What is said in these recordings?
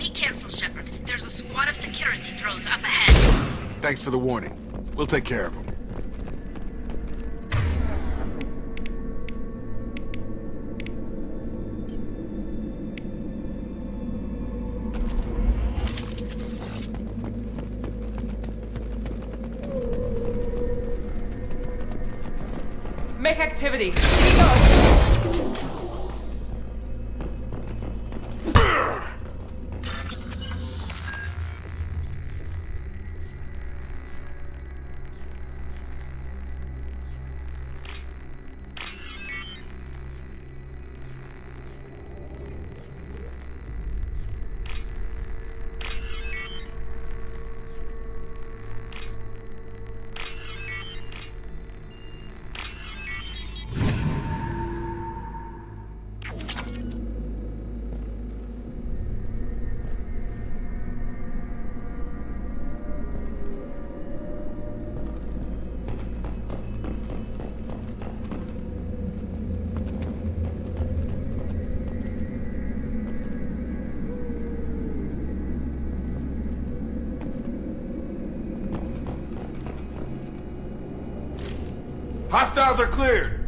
Be careful, Shepard. There's a squad of security drones up ahead. Thanks for the warning. We'll take care of them. Make activity. Go. Hostiles are cleared!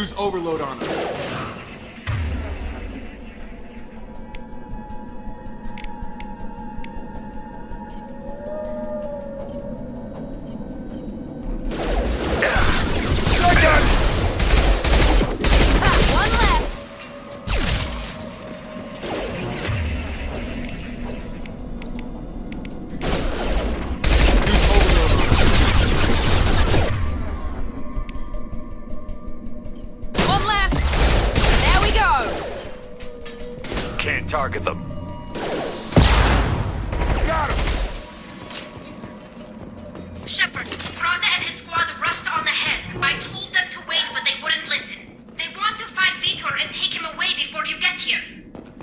Use overload on them. One left. One left. There we go. Can't target them. Got him! Shepard, Raza and his squad rushed on ahead. I told them to wait, but they wouldn't listen. They want to find Vitor and take him away before you get here.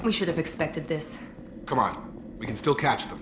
We should have expected this. Come on. We can still catch them.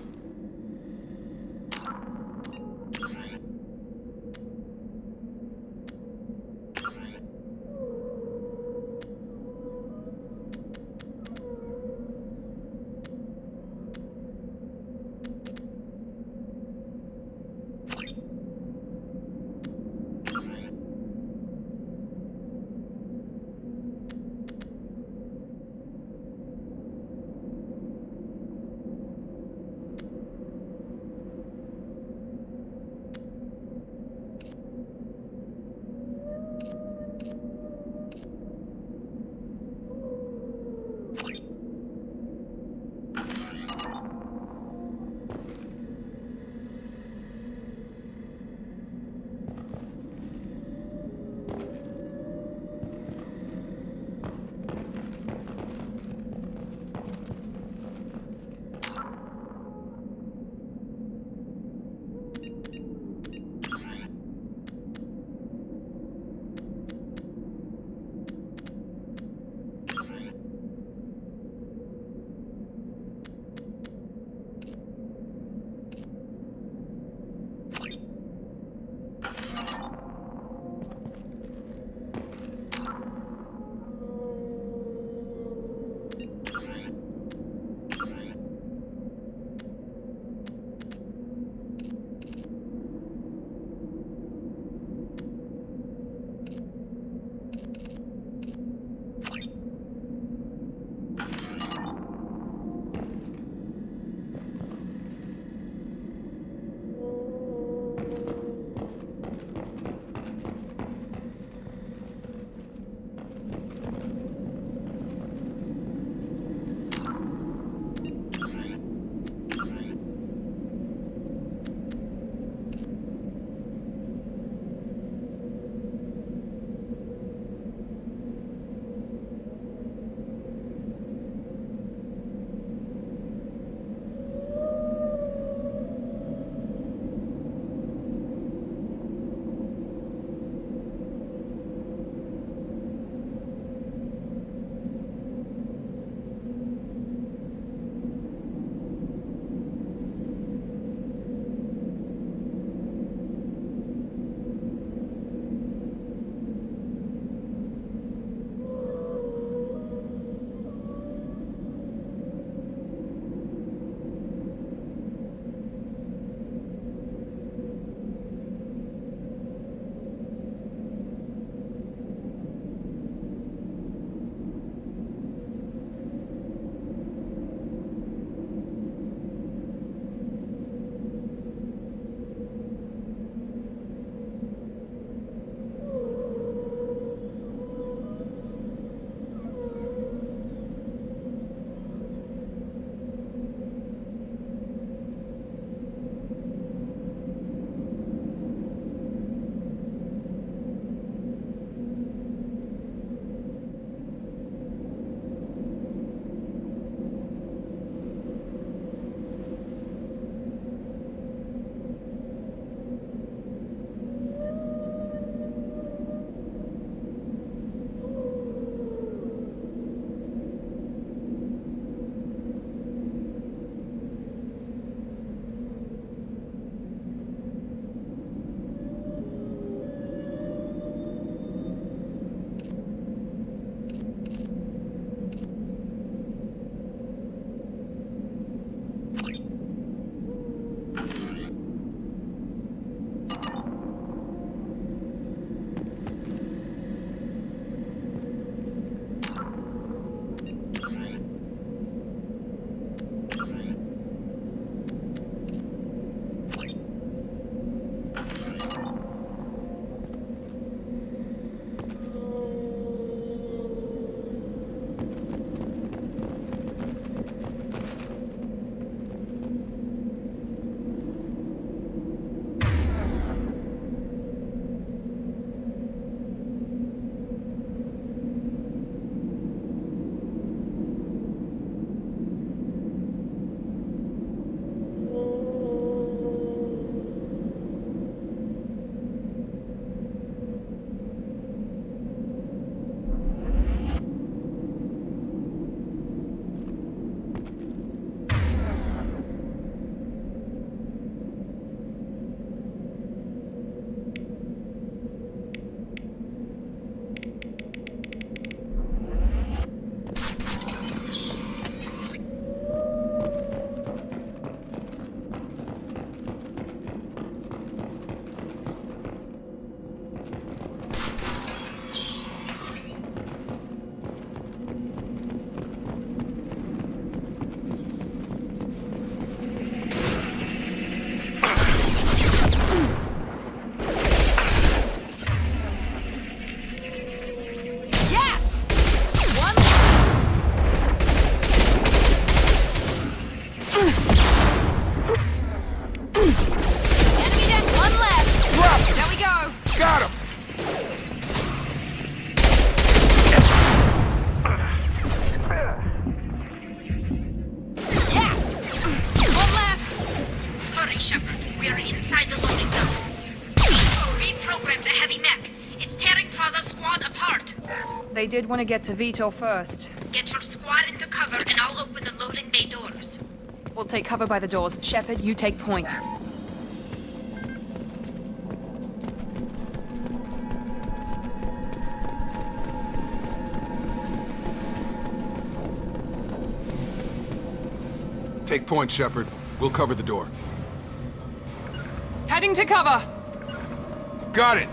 did want to get to Vitor first. Get your squad into cover and I'll open the loading bay doors. We'll take cover by the doors. Shepard, you take point. Take point, Shepard. We'll cover the door. Heading to cover! Got it!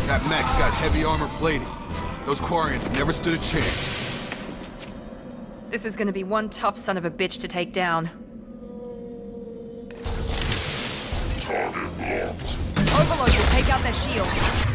That mech's got heavy armor plating. Those Quarians never stood a chance. This is gonna be one tough son of a bitch to take down. Target locked. Overload will take out their shields.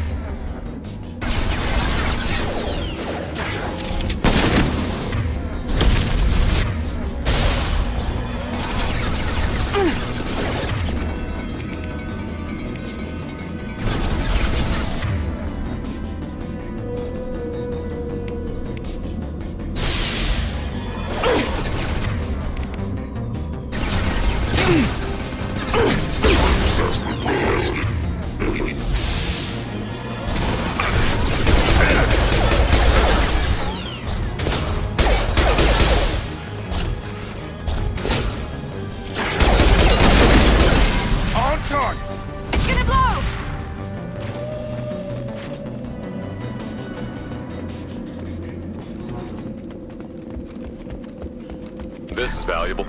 On target! It's gonna blow! This is valuable.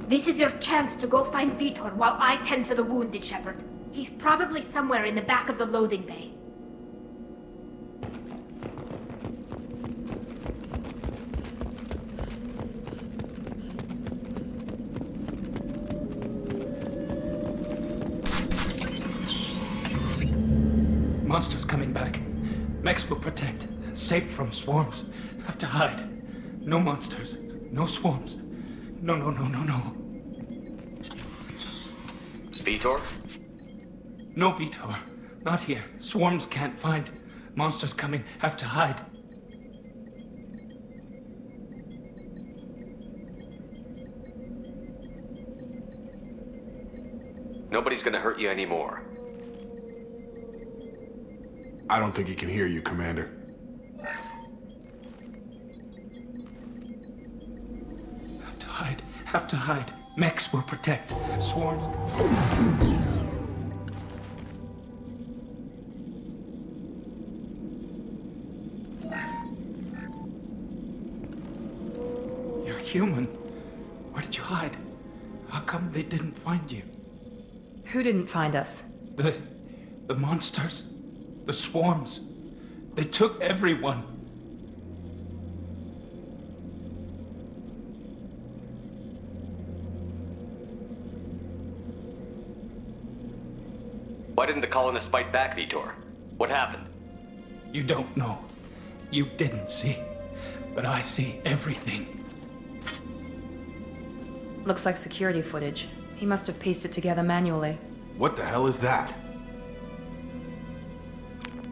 This is your chance to go find Vitor while I tend to the wounded, Shepard. He's probably somewhere in the back of the loading bay. Monsters coming back. Mechs will protect. Safe from swarms. Have to hide. No monsters. No swarms. No. Vitor? No Vitor. Not here. Swarms can't find. Monsters coming. Have to hide. Nobody's gonna hurt you anymore. I don't think he can hear you, Commander. Have to hide. Have to hide. Mechs will protect. Swarms. You're human. Where did you hide? How come they didn't find you? Who didn't find us? The monsters. The swarms. They took everyone. Why didn't the colonists fight back, Vitor? What happened? You don't know. You didn't see, but I see everything. Looks like security footage. He must have pieced it together manually. What the hell is that?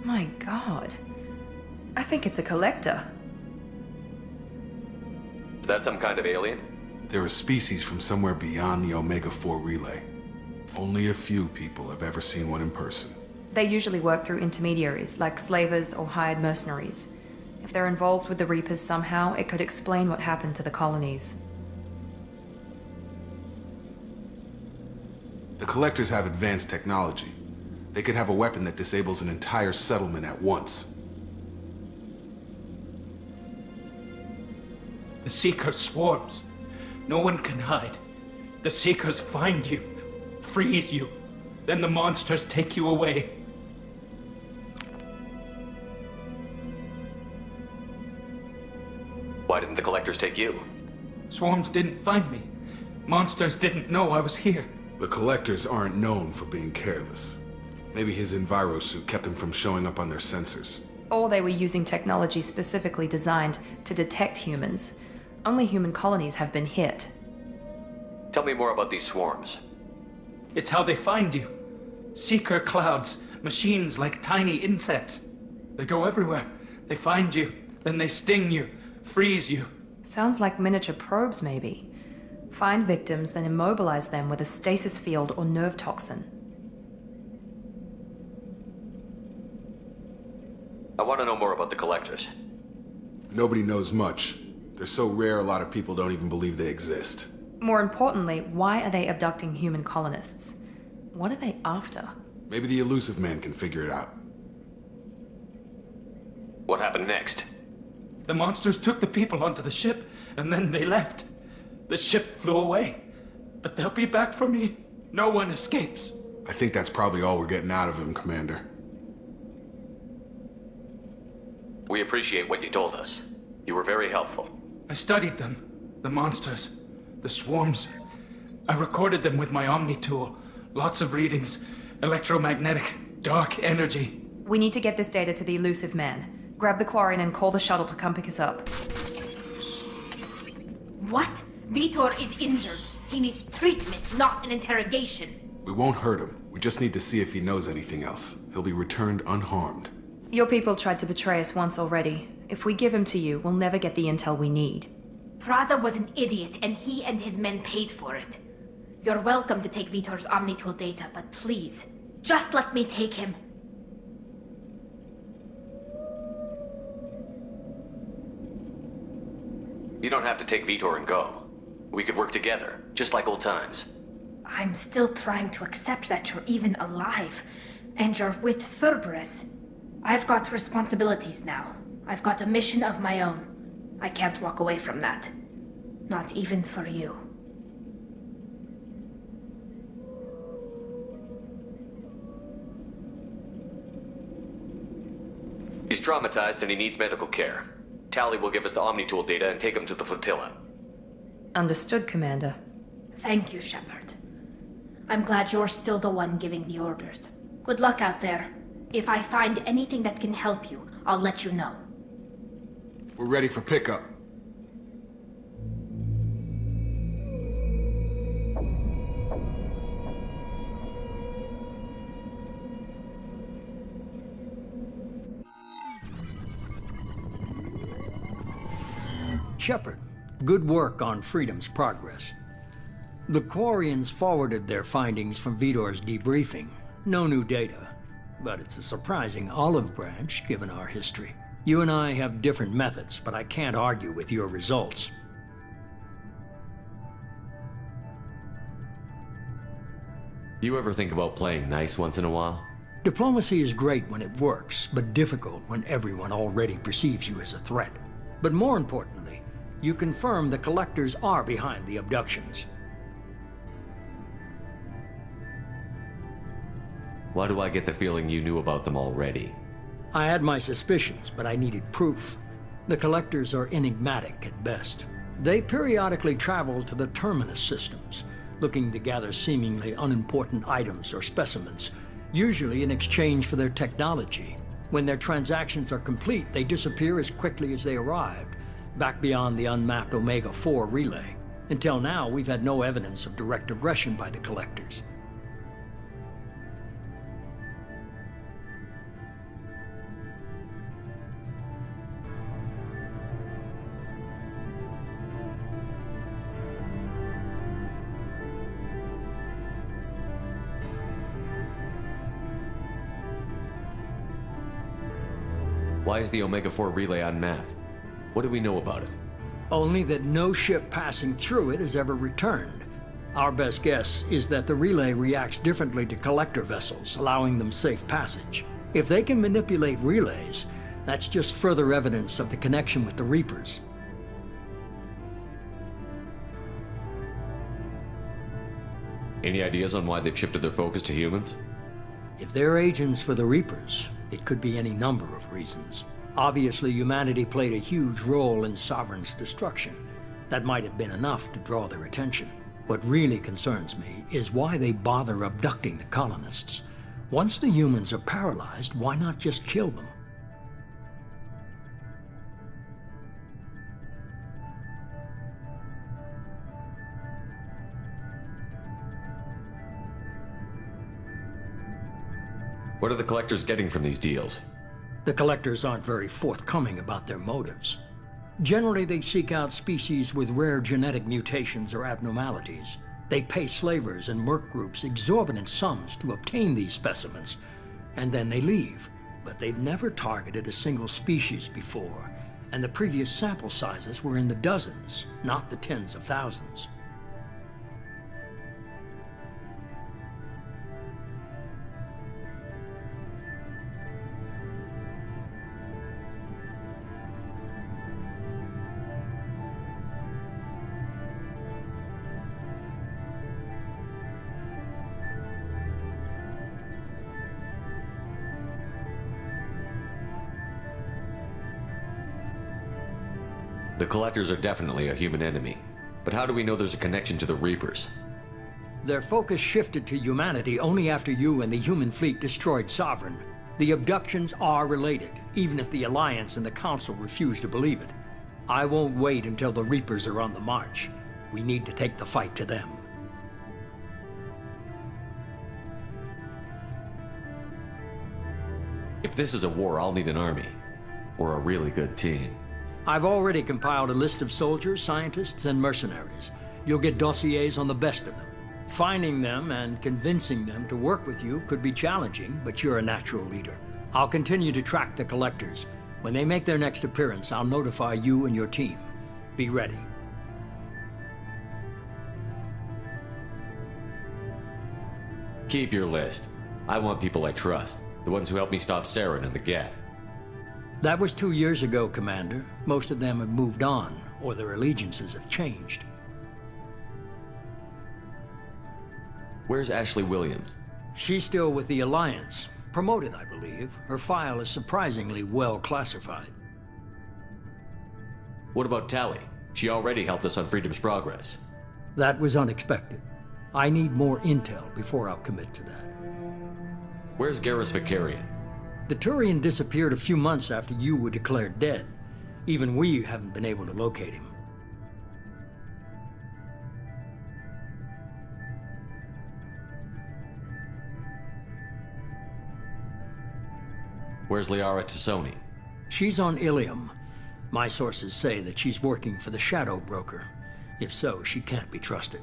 My god. I think it's a collector. Is that some kind of alien? They're a species from somewhere beyond the Omega-4 relay. Only a few people have ever seen one in person. They usually work through intermediaries, like slavers or hired mercenaries. If they're involved with the Reapers somehow, it could explain what happened to the colonies. The Collectors have advanced technology. They could have a weapon that disables an entire settlement at once. The Seeker swarms. No one can hide. The Seekers find you, freeze you, then the monsters take you away. Why didn't the Collectors take you? Swarms didn't find me. Monsters didn't know I was here. The Collectors aren't known for being careless. Maybe his Enviro suit kept him from showing up on their sensors. Or they were using technology specifically designed to detect humans. Only human colonies have been hit. Tell me more about these swarms. It's how they find you. Seeker clouds, machines like tiny insects. They go everywhere. They find you, then they sting you, freeze you. Sounds like miniature probes, maybe. Find victims, then immobilize them with a stasis field or nerve toxin. I want to know more about the Collectors. Nobody knows much. They're so rare, a lot of people don't even believe they exist. More importantly, why are they abducting human colonists? What are they after? Maybe the Elusive Man can figure it out. What happened next? The monsters took the people onto the ship, and then they left. The ship flew away. But they'll be back for me. No one escapes. I think that's probably all we're getting out of him, Commander. We appreciate what you told us. You were very helpful. I studied them. The monsters. The swarms. I recorded them with my Omni tool. Lots of readings. Electromagnetic. Dark energy. We need to get this data to the Elusive Man. Grab the Quarian and call the shuttle to come pick us up. What? Vitor is injured. He needs treatment, not an interrogation. We won't hurt him. We just need to see if he knows anything else. He'll be returned unharmed. Your people tried to betray us once already. If we give him to you, we'll never get the intel we need. Praza was an idiot, and he and his men paid for it. You're welcome to take Vitor's Omnitool data, but please, just let me take him. You don't have to take Vitor and go. We could work together, just like old times. I'm still trying to accept that you're even alive, and you're with Cerberus. I've got responsibilities now. I've got a mission of my own. I can't walk away from that. Not even for you. He's traumatized and he needs medical care. Tally will give us the Omnitool data and take him to the flotilla. Understood, Commander. Thank you, Shepard. I'm glad you're still the one giving the orders. Good luck out there. If I find anything that can help you, I'll let you know. We're ready for pickup. Shepard, good work on Freedom's progress. The Quarians forwarded their findings from Vitor's debriefing. No new data, but it's a surprising olive branch given our history. You and I have different methods, but I can't argue with your results. You ever think about playing nice once in a while? Diplomacy is great when it works, but difficult when everyone already perceives you as a threat. But more importantly, you confirm the Collectors are behind the abductions. Why do I get the feeling you knew about them already? I had my suspicions, but I needed proof. The Collectors are enigmatic at best. They periodically travel to the Terminus systems, looking to gather seemingly unimportant items or specimens, usually in exchange for their technology. When their transactions are complete, they disappear as quickly as they arrived, back beyond the unmapped Omega-4 relay. Until now, we've had no evidence of direct aggression by the Collectors. Why is the Omega-4 relay unmapped? What do we know about it? Only that no ship passing through it has ever returned. Our best guess is that the relay reacts differently to Collector vessels, allowing them safe passage. If they can manipulate relays, that's just further evidence of the connection with the Reapers. Any ideas on why they've shifted their focus to humans? If they're agents for the Reapers, it could be any number of reasons. Obviously, humanity played a huge role in Sovereign's destruction. That might have been enough to draw their attention. What really concerns me is why they bother abducting the colonists. Once the humans are paralyzed, why not just kill them? What are the Collectors getting from these deals? The Collectors aren't very forthcoming about their motives. Generally, they seek out species with rare genetic mutations or abnormalities. They pay slavers and merc groups exorbitant sums to obtain these specimens, and then they leave. But they've never targeted a single species before, and the previous sample sizes were in the dozens, not the tens of thousands. The Collectors are definitely a human enemy. But how do we know there's a connection to the Reapers? Their focus shifted to humanity only after you and the human fleet destroyed Sovereign. The abductions are related, even if the Alliance and the Council refuse to believe it. I won't wait until the Reapers are on the march. We need to take the fight to them. If this is a war, I'll need an army. Or a really good team. I've already compiled a list of soldiers, scientists, and mercenaries. You'll get dossiers on the best of them. Finding them and convincing them to work with you could be challenging, but you're a natural leader. I'll continue to track the Collectors. When they make their next appearance, I'll notify you and your team. Be ready. Keep your list. I want people I trust. The ones who helped me stop Saren and the Geth. That was 2 years ago, Commander. Most of them have moved on, or their allegiances have changed. Where's Ashley Williams? She's still with the Alliance. Promoted, I believe. Her file is surprisingly well classified. What about Tali? She already helped us on Freedom's Progress. That was unexpected. I need more intel before I'll commit to that. Where's Garrus Vakarian? The Turian disappeared a few months after you were declared dead. Even we haven't been able to locate him. Where's Liara Tassoni? She's on Ilium. My sources say that she's working for the Shadow Broker. If so, she can't be trusted.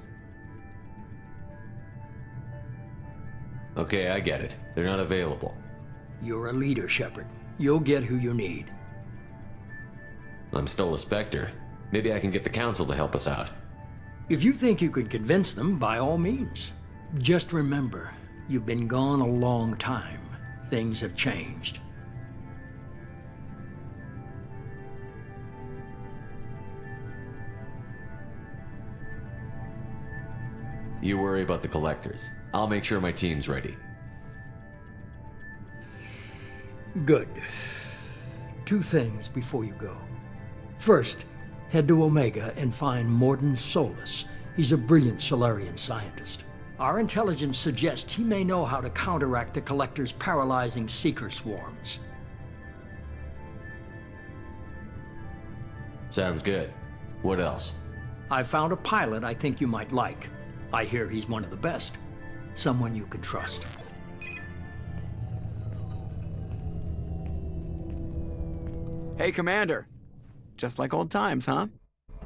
Okay, I get it. They're not available. You're a leader, Shepard. You'll get who you need. I'm still a Spectre. Maybe I can get the Council to help us out. If you think you can convince them, by all means. Just remember, you've been gone a long time. Things have changed. You worry about the Collectors. I'll make sure my team's ready. Good. 2 things before you go. First, head to Omega and find Mordin Solus. He's a brilliant Solarian scientist. Our intelligence suggests he may know how to counteract the Collector's paralyzing Seeker swarms. Sounds good. What else? I found a pilot I think you might like. I hear he's one of the best. Someone you can trust. Hey, Commander. Just like old times, huh?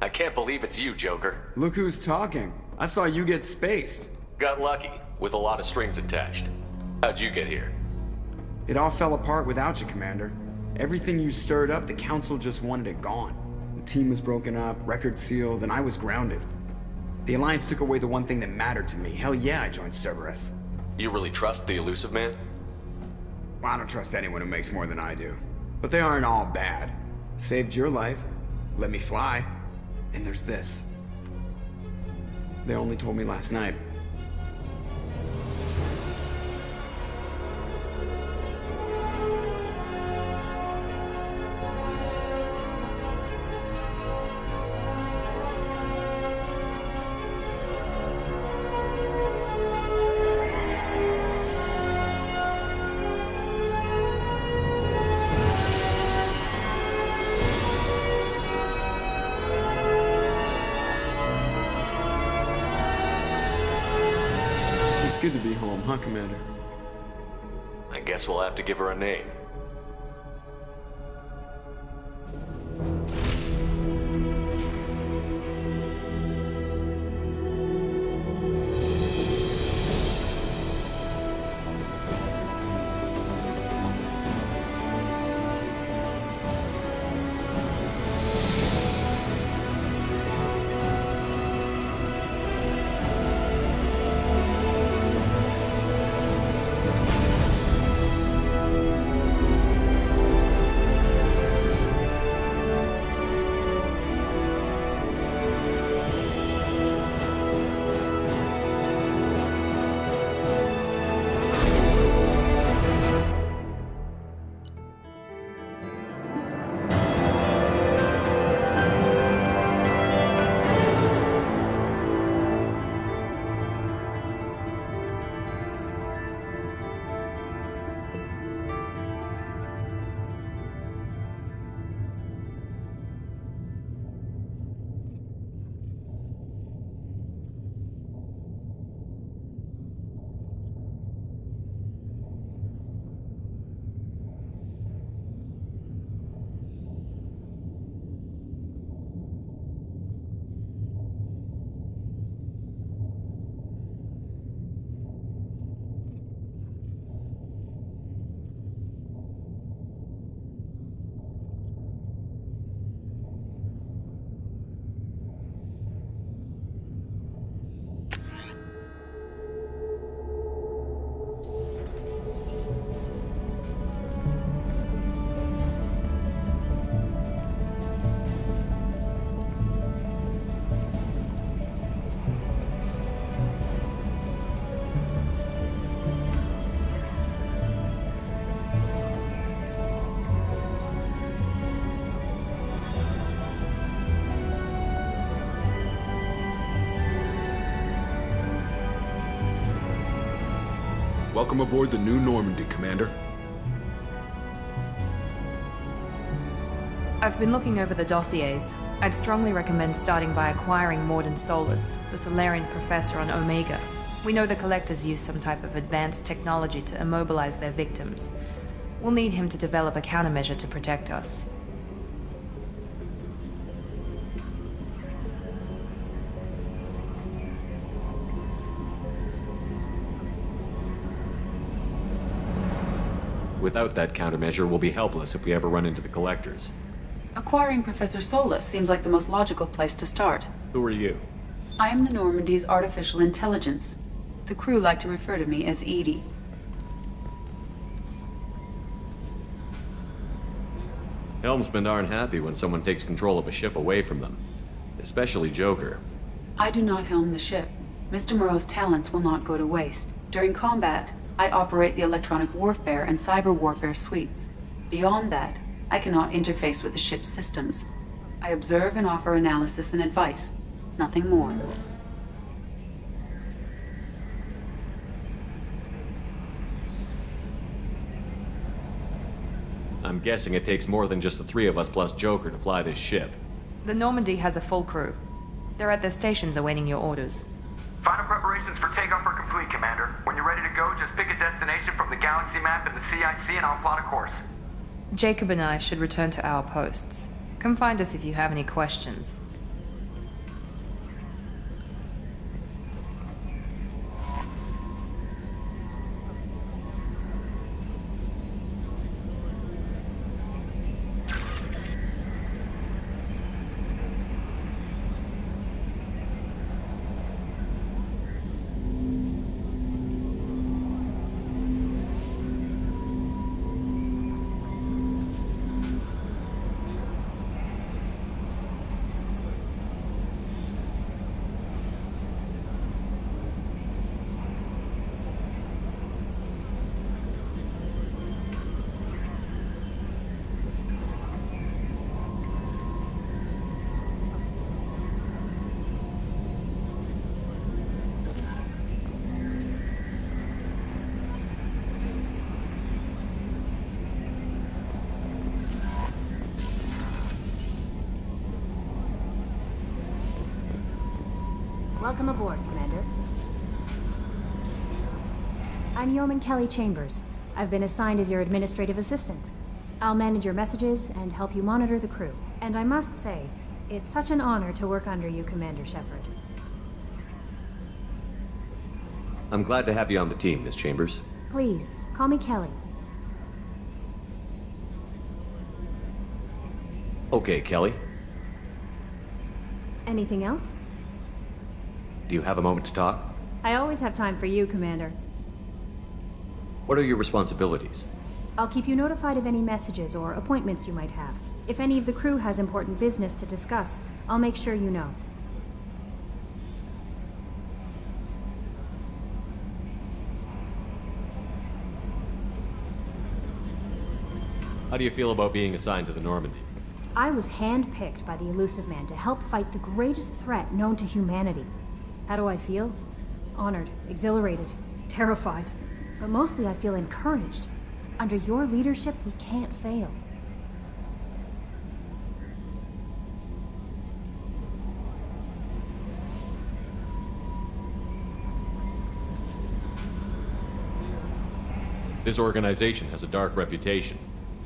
I can't believe it's you, Joker. Look who's talking. I saw you get spaced. Got lucky, with a lot of strings attached. How'd you get here? It all fell apart without you, Commander. Everything you stirred up, the Council just wanted it gone. The team was broken up, record sealed, and I was grounded. The Alliance took away the one thing that mattered to me. Hell yeah, I joined Cerberus. You really trust the Illusive Man? Well, I don't trust anyone who makes more than I do. But they aren't all bad. Saved your life, let me fly, and there's this. They only told me last night. It's good to be home, huh, Commander? I guess we'll have to give her a name. Welcome aboard the New Normandy, Commander. I've been looking over the dossiers. I'd strongly recommend starting by acquiring Mordin Solus, the Solarian professor on Omega. We know the Collectors use some type of advanced technology to immobilize their victims. We'll need him to develop a countermeasure to protect us. Without that countermeasure, we'll be helpless if we ever run into the Collectors. Acquiring Professor Solus seems like the most logical place to start. Who are you? I am the Normandy's artificial intelligence. The crew like to refer to me as EDI. Helmsmen aren't happy when someone takes control of a ship away from them. Especially Joker. I do not helm the ship. Mr. Moreau's talents will not go to waste. During combat, I operate the electronic warfare and cyber warfare suites. Beyond that, I cannot interface with the ship's systems. I observe and offer analysis and advice. Nothing more. I'm guessing it takes more than just the three of us plus Joker to fly this ship. The Normandy has a full crew. They're at their stations awaiting your orders. Final preparations for takeoff are complete, Commander. When you're ready to go, just pick a destination from the galaxy map in the CIC and I'll plot a course. Jacob and I should return to our posts. Come find us if you have any questions. Welcome aboard, Commander. I'm Yeoman Kelly Chambers. I've been assigned as your administrative assistant. I'll manage your messages and help you monitor the crew. And I must say, it's such an honor to work under you, Commander Shepard. I'm glad to have you on the team, Miss Chambers. Please, call me Kelly. Okay, Kelly. Anything else? Do you have a moment to talk? I always have time for you, Commander. What are your responsibilities? I'll keep you notified of any messages or appointments you might have. If any of the crew has important business to discuss, I'll make sure you know. How do you feel about being assigned to the Normandy? I was handpicked by the Illusive Man to help fight the greatest threat known to humanity. How do I feel? Honored, exhilarated, terrified. But mostly I feel encouraged. Under your leadership, we can't fail. This organization has a dark reputation.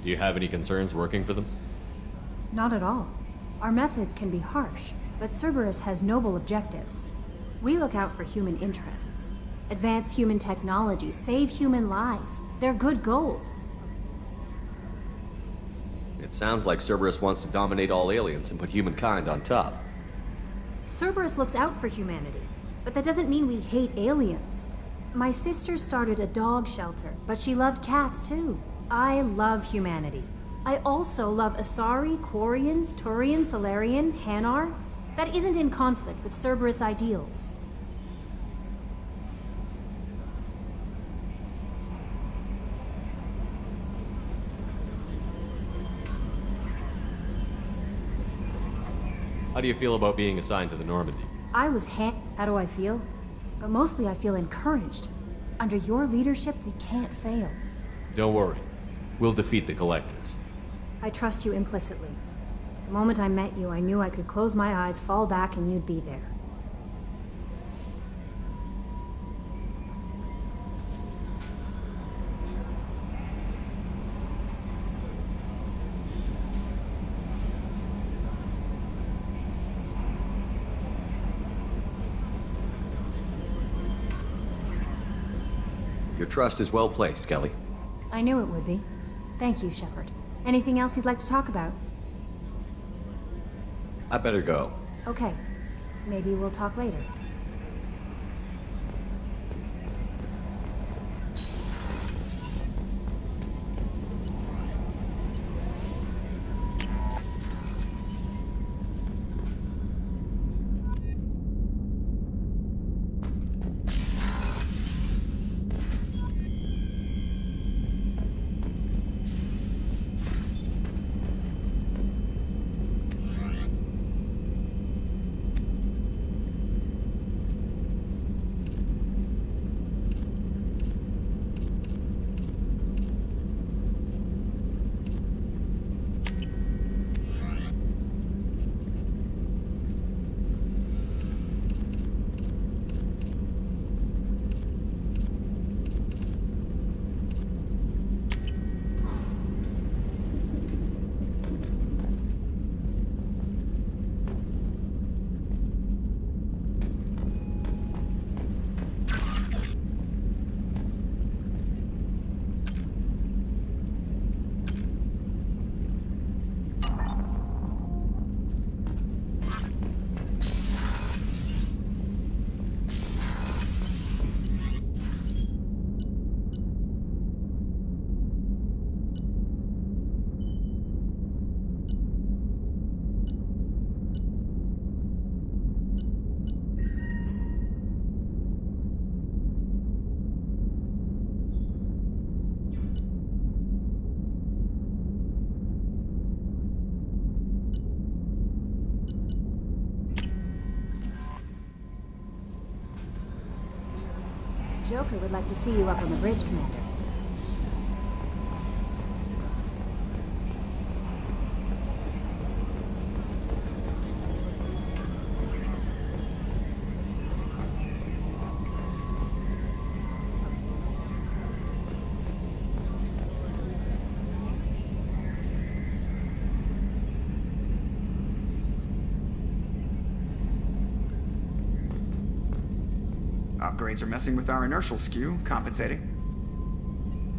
Do you have any concerns working for them? Not at all. Our methods can be harsh, but Cerberus has noble objectives. We look out for human interests. Advance human technology, save human lives. They're good goals. It sounds like Cerberus wants to dominate all aliens and put humankind on top. Cerberus looks out for humanity, but that doesn't mean we hate aliens. My sister started a dog shelter, but she loved cats too. I love humanity. I also love Asari, Quarian, Turian, Salarian, Hanar. That isn't in conflict with Cerberus ideals. How do you feel about being assigned to the Normandy? How do I feel? But mostly I feel encouraged. Under your leadership, we can't fail. Don't worry. We'll defeat the Collectors. I trust you implicitly. The moment I met you, I knew I could close my eyes, fall back, and you'd be there. Your trust is well placed, Kelly. I knew it would be. Thank you, Shepard. Anything else you'd like to talk about? I better go. Okay. Maybe we'll talk later. Joker would like to see you up on the bridge, Commander. Upgrades are messing with our inertial skew, compensating.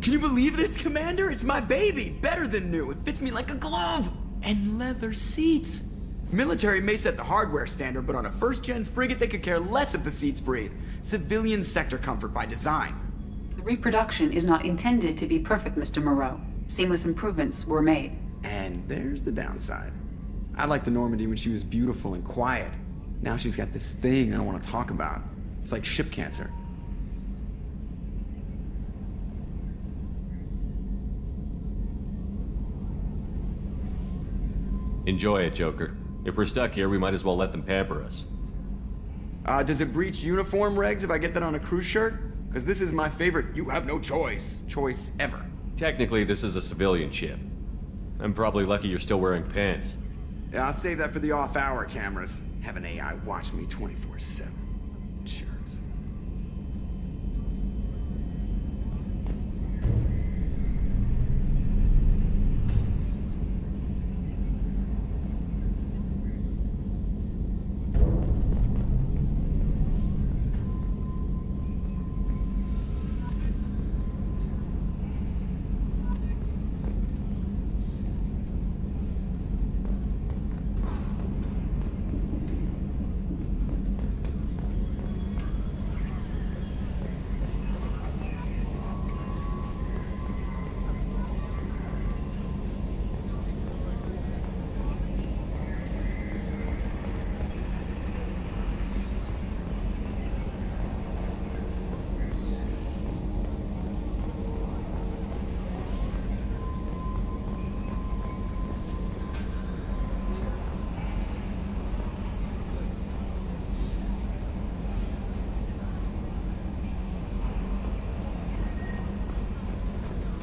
Can you believe this, Commander? It's my baby! Better than new! It fits me like a glove! And leather seats! Military may set the hardware standard, but on a first-gen frigate they could care less if the seats breathe. Civilian sector comfort by design. The reproduction is not intended to be perfect, Mr. Moreau. Seamless improvements were made. And there's the downside. I liked the Normandy when she was beautiful and quiet. Now she's got this thing I don't want to talk about. It's like ship cancer. Enjoy it, Joker. If we're stuck here, we might as well let them pamper us. Does it breach uniform regs if I get that on a cruise shirt? Because this is my favorite you have no choice ever. Technically, this is a civilian ship. I'm probably lucky you're still wearing pants. Yeah, I'll save that for the off-hour cameras. Have an AI watch me 24/7. Cheers.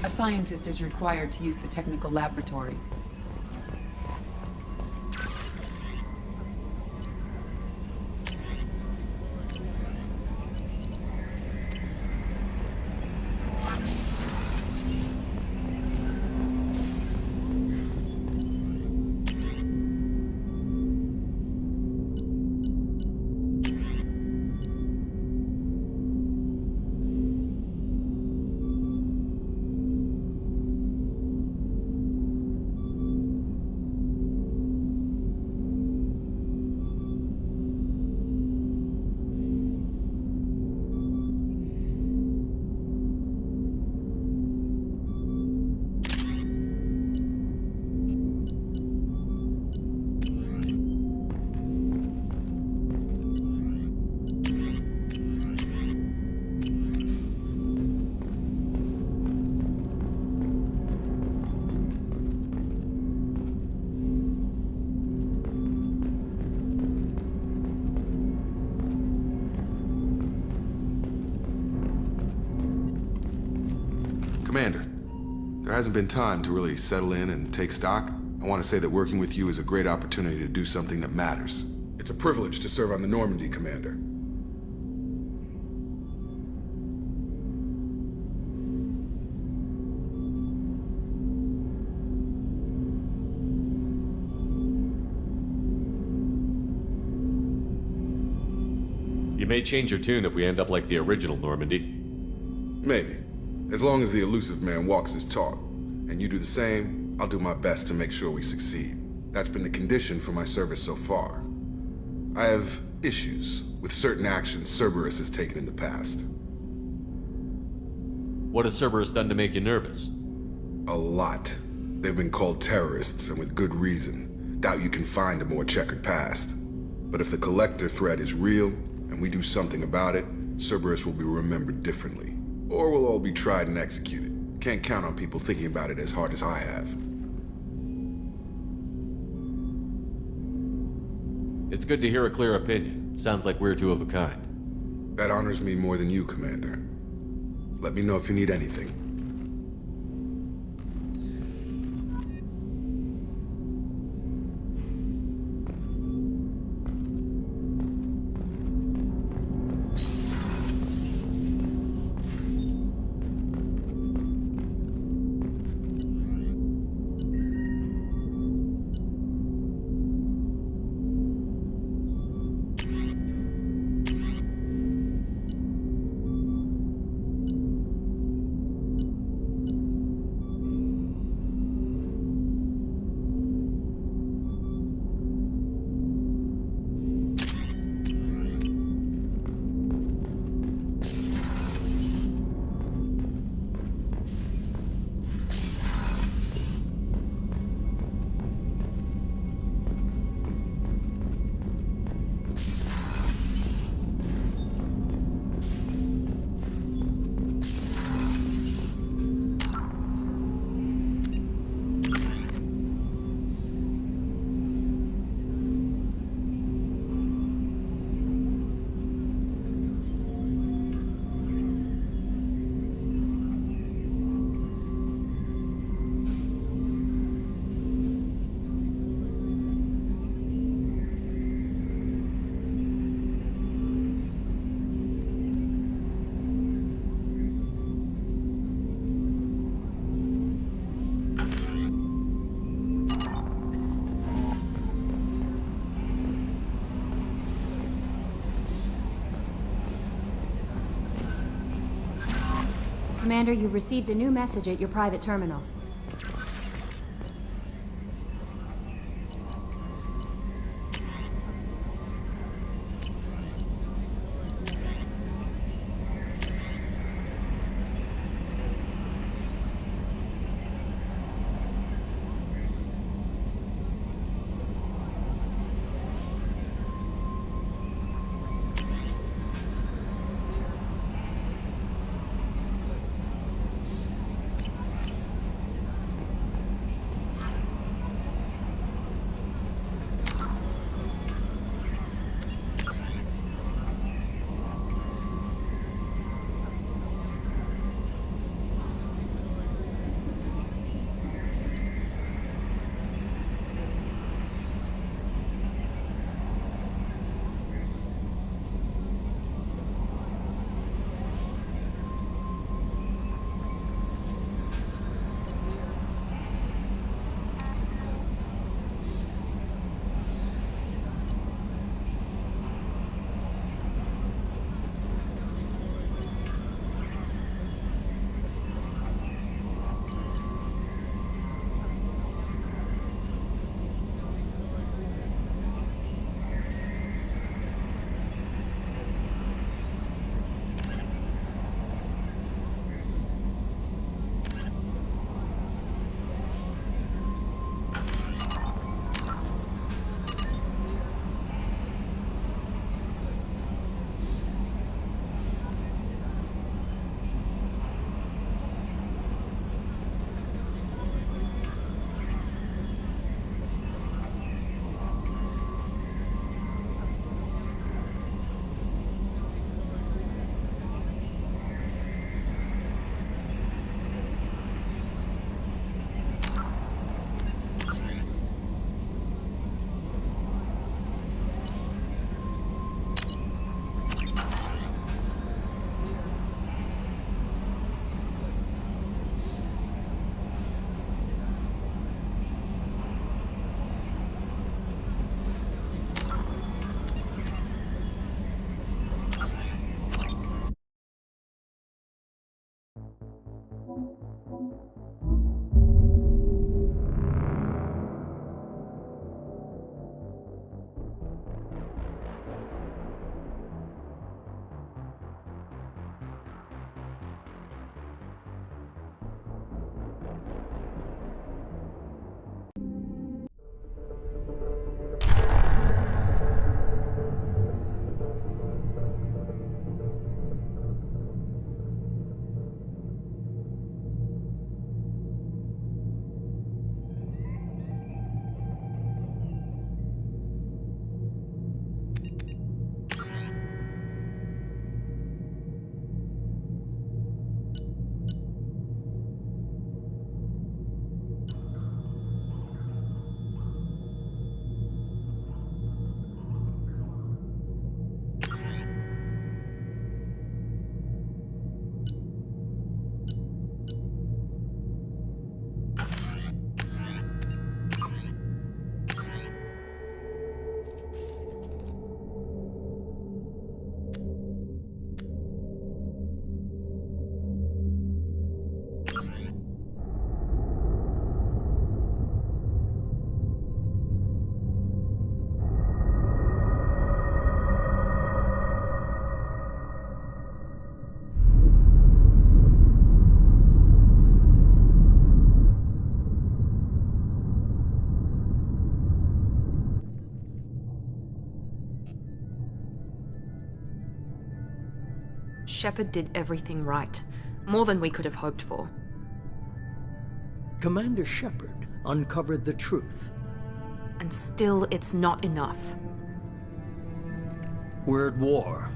A scientist is required to use the technical laboratory. Commander, there hasn't been time to really settle in and take stock. I want to say that working with you is a great opportunity to do something that matters. It's a privilege to serve on the Normandy, Commander. You may change your tune if we end up like the original Normandy. Maybe. As long as the elusive man walks his talk, and you do the same, I'll do my best to make sure we succeed. That's been the condition for my service so far. I have issues with certain actions Cerberus has taken in the past. What has Cerberus done to make you nervous? A lot. They've been called terrorists, and with good reason. Doubt you can find a more checkered past. But if the Collector threat is real, and we do something about it, Cerberus will be remembered differently. Or we'll all be tried and executed. Can't count on people thinking about it as hard as I have. It's good to hear a clear opinion. Sounds like we're two of a kind. That honors me more than you, Commander. Let me know if you need anything. Commander, you've received a new message at your private terminal. Shepard did everything right. More than we could have hoped for. Commander Shepard uncovered the truth. And still, it's not enough. We're at war.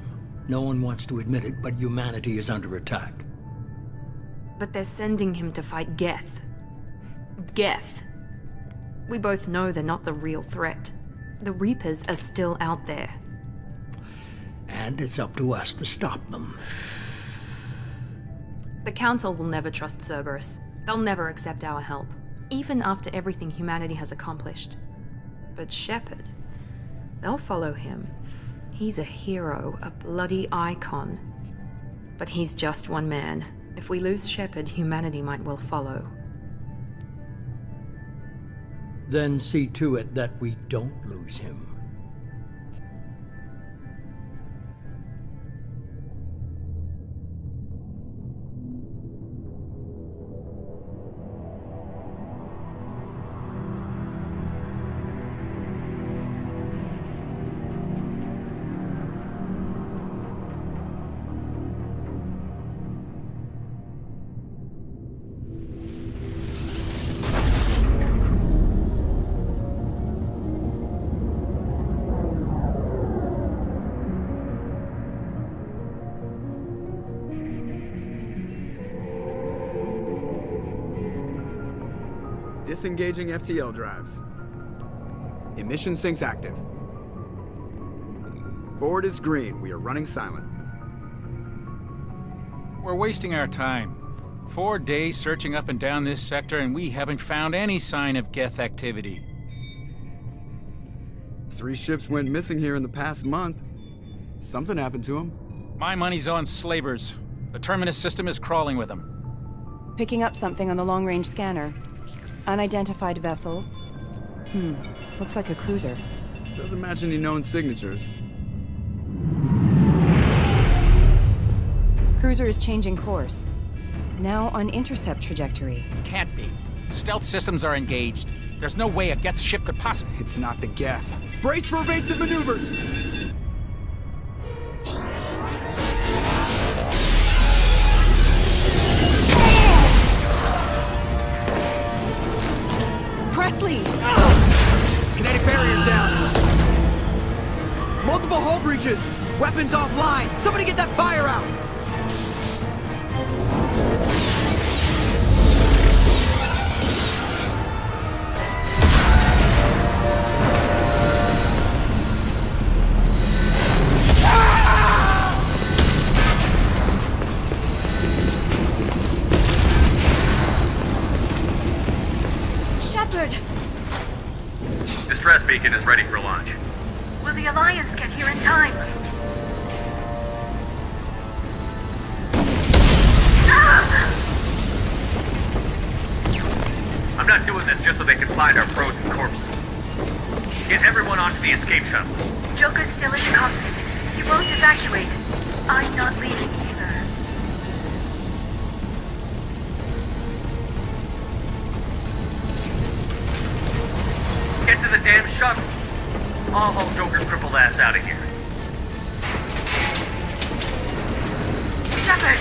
No one wants to admit it, but humanity is under attack. But they're sending him to fight Geth. Geth. We both know they're not the real threat. The Reapers are still out there. And it's up to us to stop them. The Council will never trust Cerberus. They'll never accept our help, even after everything humanity has accomplished. But Shepard, they'll follow him. He's a hero, a bloody icon. But he's just one man. If we lose Shepard, humanity might well follow. Then see to it that we don't lose him. Disengaging FTL drives. Emission sinks active. Board is green. We are running silent. We're wasting our time. 4 days searching up and down this sector, and we haven't found any sign of Geth activity. 3 ships went missing here in the past month. Something happened to them. My money's on slavers. The Terminus system is crawling with them. Picking up something on the long-range scanner. Unidentified vessel. Looks like a cruiser. Doesn't match any known signatures. Cruiser is changing course. Now on intercept trajectory. Can't be. Stealth systems are engaged. There's no way a Geth ship could possibly... It's not the Geth. Brace for evasive maneuvers! Presley! Kinetic barriers down! Multiple hull breaches! Weapons offline! Somebody get that fire out! Distress beacon is ready for launch. Will the Alliance get here in time? I'm not doing this just so they can find our frozen corpses. Get everyone onto the escape shuttle. Joker's still in the cockpit. He won't evacuate. I'm not leaving either. Get to the damn shuttle. I'll haul Joker's crippled ass out of here. Shepard!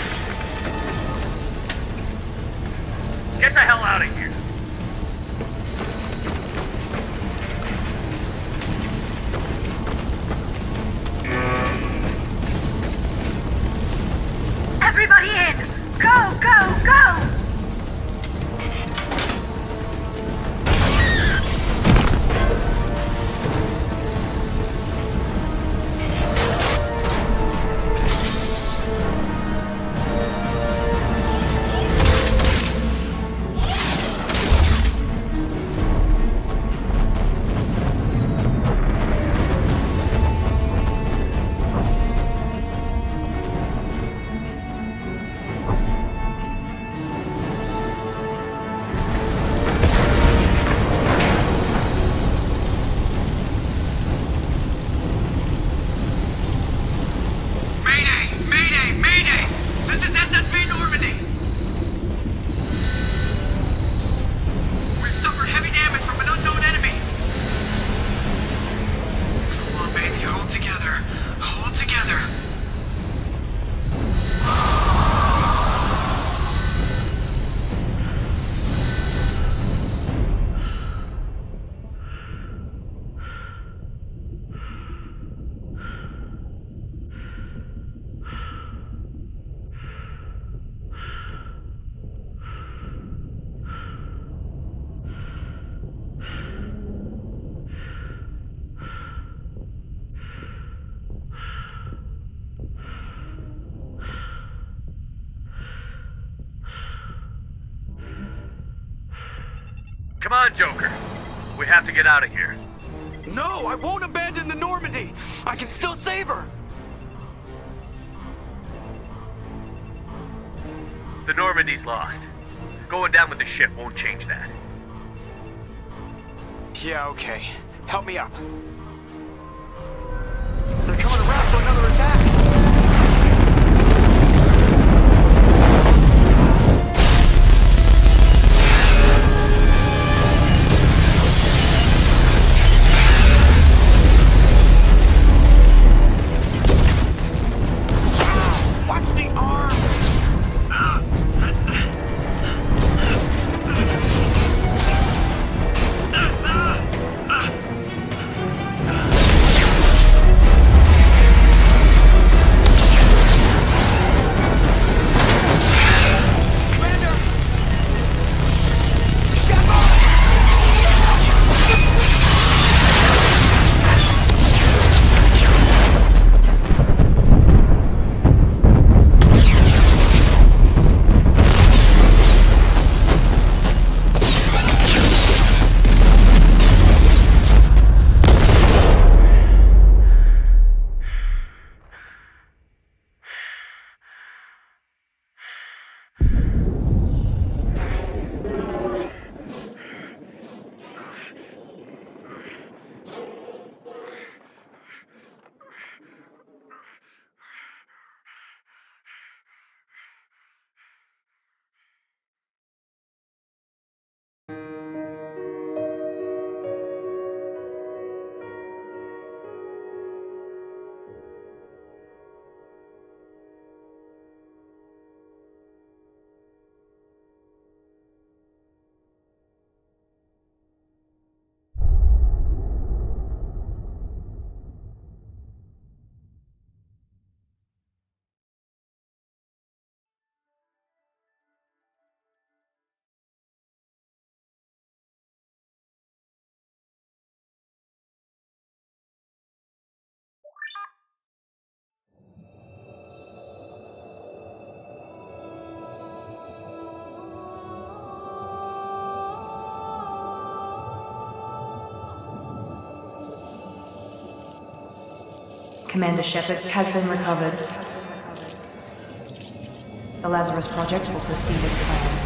Get the hell out of here. Everybody in! Go, go, go! Come on, Joker. We have to get out of here. No, I won't abandon the Normandy. I can still save her. The Normandy's lost. Going down with the ship won't change that. Yeah, okay. Help me up. They're coming around for another attack. Watch the arm! Commander Shepard has been recovered. The Lazarus Project will proceed as planned.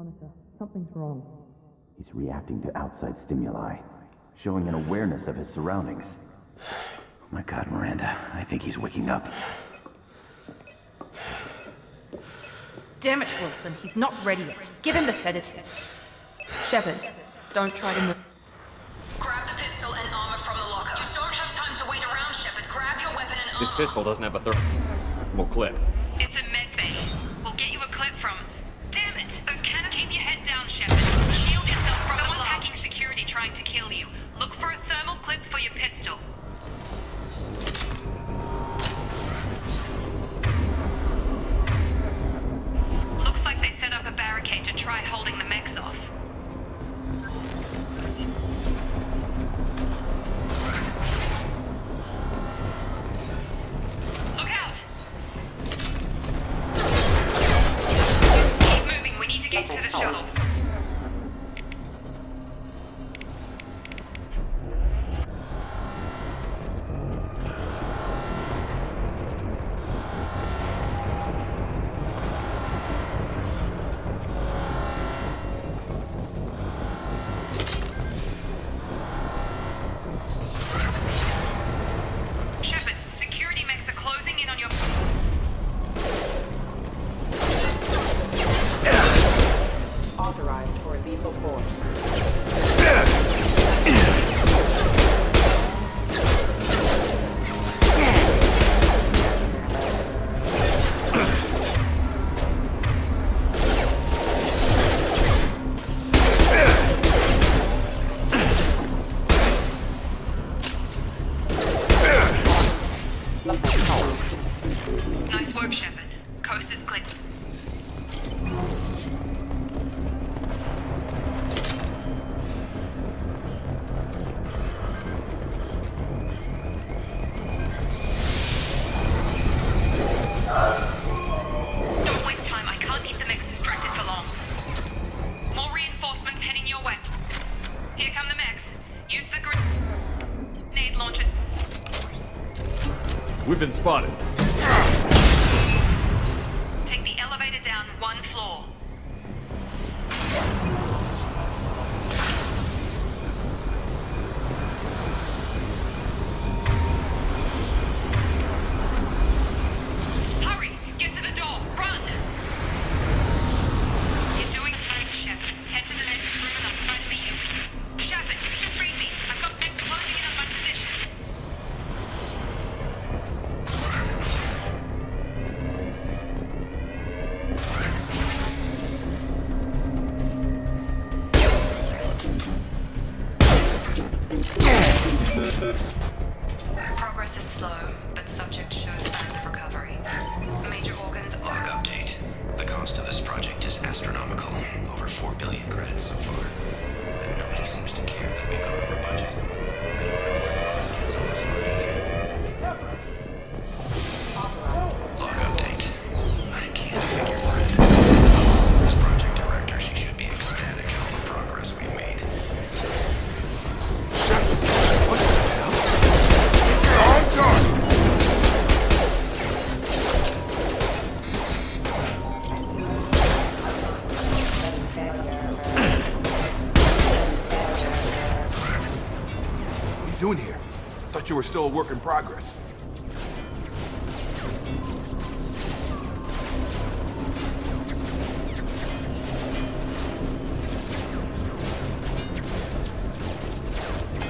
Monitor, something's wrong. He's reacting to outside stimuli, showing an awareness of his surroundings. Oh my God, Miranda, I think he's waking up. Damn it, Wilson, he's not ready yet. Give him the sedative. Shepard, don't try to move. Grab the pistol and armor from the locker. You don't have time to wait around, Shepard. Grab your weapon and armor. This pistol doesn't have a thermal clip. It's a med bay. We'll get you a clip from... Damn it! Those cannons. Keep your head down, Shepard. Shield yourself from someone's hacking security trying to kill you. Look for a thermal clip for your pistol. Looks like they set up a barricade to try holding the mechs off. Look out! Keep moving, we need to get to the shuttles. Shepard, security mechs are closing in on your... Authorized for lethal force. Nice work, Shepard. Coast is clear. Don't waste time. I can't keep the mechs distracted for long. More reinforcements heading your way. Here come the mechs. Use the grenade launcher. We've been spotted. Take the elevator down one floor. Hurry! Get to the door! Run! You're doing fine, Shepard. Head to the next room and I'll try to beat you. Shepard, read me. I've got them closing in on my position. Progress is slow, but subject shows signs of recovery. Major organs... Log update. The cost of this project is astronomical. Over 4 billion credits so far. And nobody seems to care that we go over budget. Log update. I can't figure Miranda. As project director, she should be ecstatic at all the progress we've made. What are you doing here? Thought you were still a work in progress.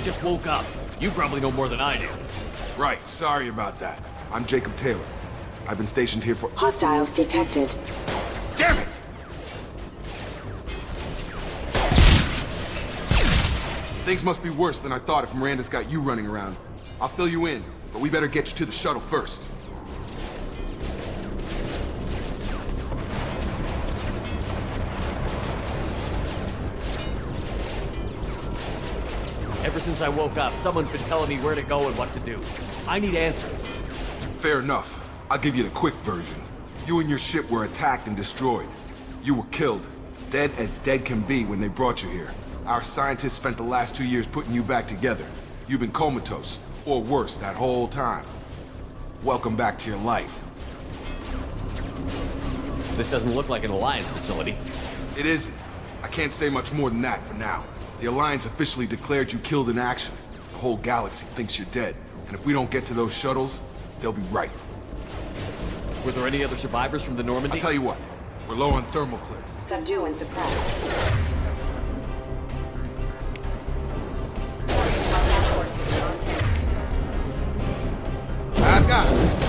Just woke up. You probably know more than I do. Right, sorry about that. I'm Jacob Taylor. I've been stationed here for... Hostiles detected. Damn it! Things must be worse than I thought if Miranda's got you running around. I'll fill you in, but we better get you to the shuttle first. Ever since I woke up, someone's been telling me where to go and what to do. I need answers. Fair enough. I'll give you the quick version. You and your ship were attacked and destroyed. You were killed. Dead as dead can be when they brought you here. Our scientists spent the last 2 years putting you back together. You've been comatose, or worse, that whole time. Welcome back to your life. This doesn't look like an Alliance facility. It isn't, I can't say much more than that for now. The Alliance officially declared you killed in action. The whole galaxy thinks you're dead. And if we don't get to those shuttles, they'll be right. Were there any other survivors from the Normandy? I'll tell you what, we're low on thermal clips. Subdue and suppress. I've got it.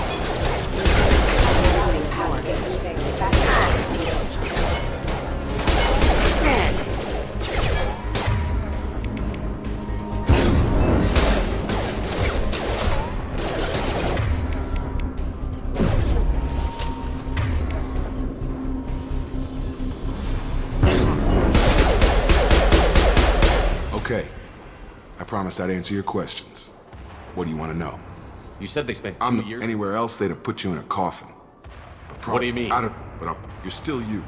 Okay. I promised I'd answer your questions. What do you want to know? You said they spent 2 years... Anywhere else, they'd have put you in a coffin. What do you mean? You're still you.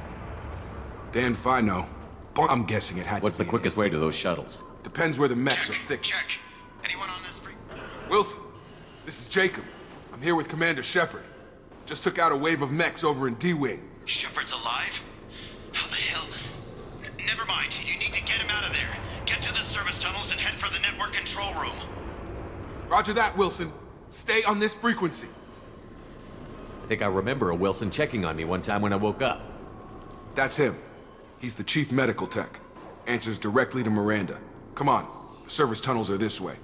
Damned if I know. But I'm guessing it had What's to the quickest way to those shuttles? Depends where the mechs are thick. Check. Anyone on this freak? Wilson, this is Jacob. I'm here with Commander Shepard. Just took out a wave of mechs over in D-Wing. Shepard's alive? How the hell? Never mind. You need to get him out of there. Get to the service tunnels and head for the network control room. Roger that, Wilson. Stay on this frequency. I think I remember a Wilson checking on me one time when I woke up. That's him. He's the chief medical tech. Answers directly to Miranda. Come on. The service tunnels are this way.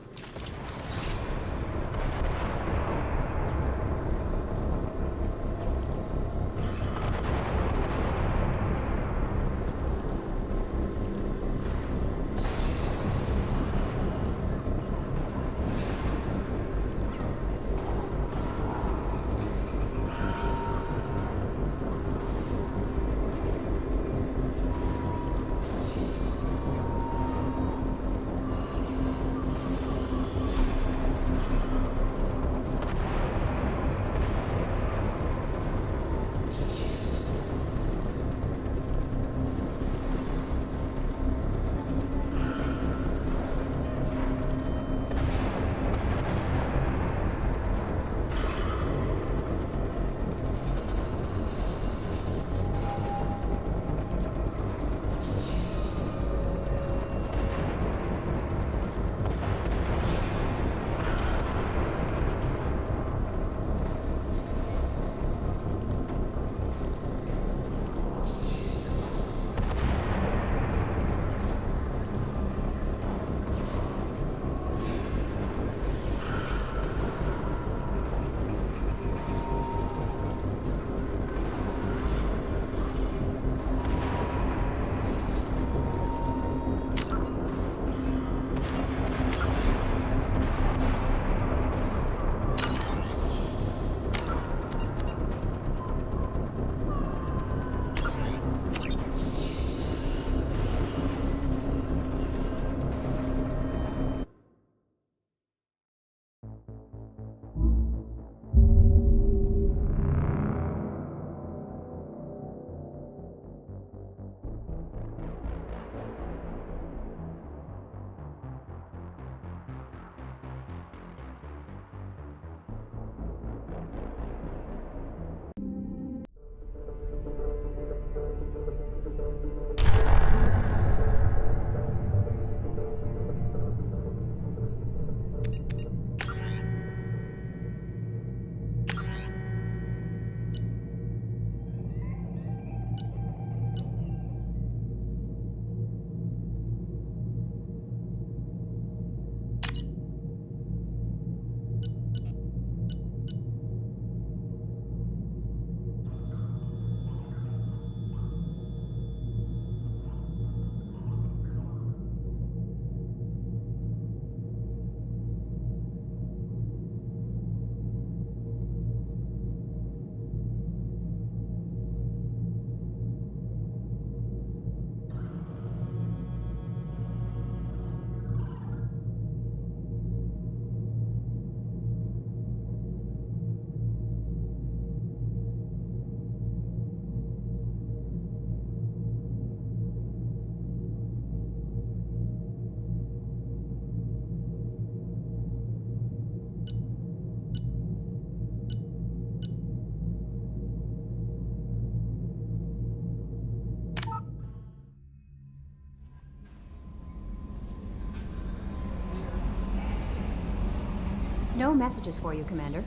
No messages for you, Commander.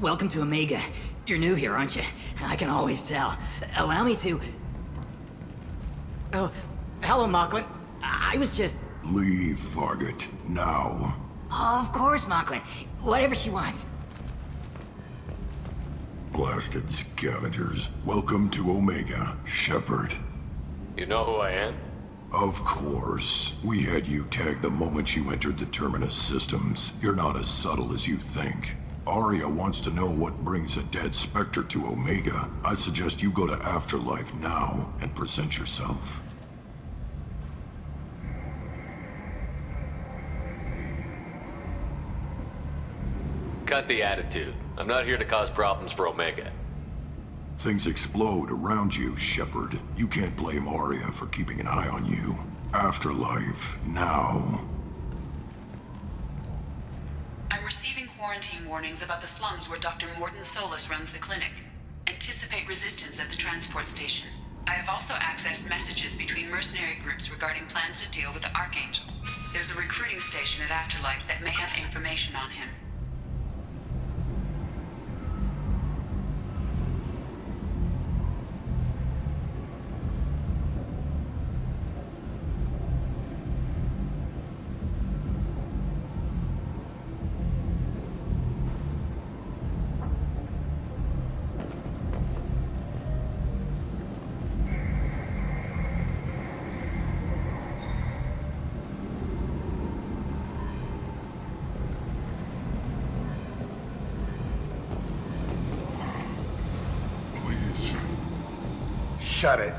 Welcome to Omega. You're new here, aren't you? I can always tell. Allow me to... Oh, hello, Mocklin. I was just... Leave, Fargate. Now. Oh, of course, Mocklin. Whatever she wants. Blasted scavengers. Welcome to Omega, Shepard. You know who I am? Of course. We had you tagged the moment you entered the Terminus systems. You're not as subtle as you think. Aria wants to know what brings a dead Spectre to Omega. I suggest you go to Afterlife now and present yourself. Cut the attitude. I'm not here to cause problems for Omega. Things explode around you, Shepard. You can't blame Aria for keeping an eye on you. Afterlife, now. I'm receiving quarantine warnings about the slums where Dr. Mordin Solus runs the clinic. Anticipate resistance at the transport station. I have also accessed messages between mercenary groups regarding plans to deal with the Archangel. There's a recruiting station at Afterlife that may have information on him. Shut it.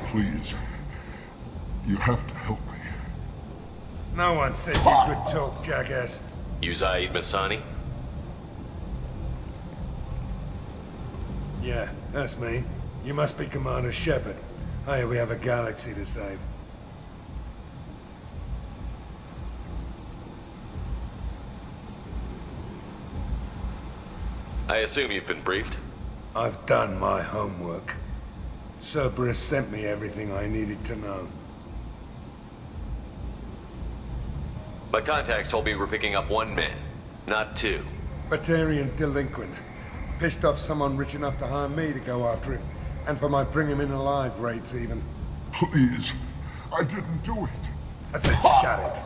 Please. You have to help me. No one said you could talk, jackass. You Zaid Masani? Yeah, that's me. You must be Commander Shepard. Hey, we have a galaxy to save. I assume you've been briefed? I've done my homework. Cerberus sent me everything I needed to know. My contacts told me we're picking up one man, not two. Batarian delinquent. Pissed off someone rich enough to hire me to go after him. And for my bring him in alive rates even. Please. I didn't do it. I said shut it.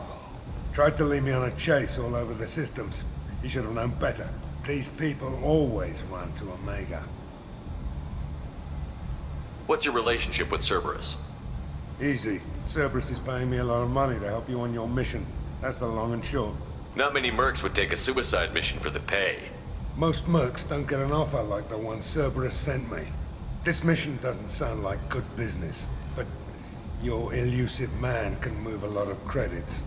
Tried to lead me on a chase all over the systems. He should have known better. These people always run to Omega. What's your relationship with Cerberus? Easy. Cerberus is paying me a lot of money to help you on your mission. That's the long and short. Not many mercs would take a suicide mission for the pay. Most mercs don't get an offer like the one Cerberus sent me. This mission doesn't sound like good business, but your elusive man can move a lot of credits.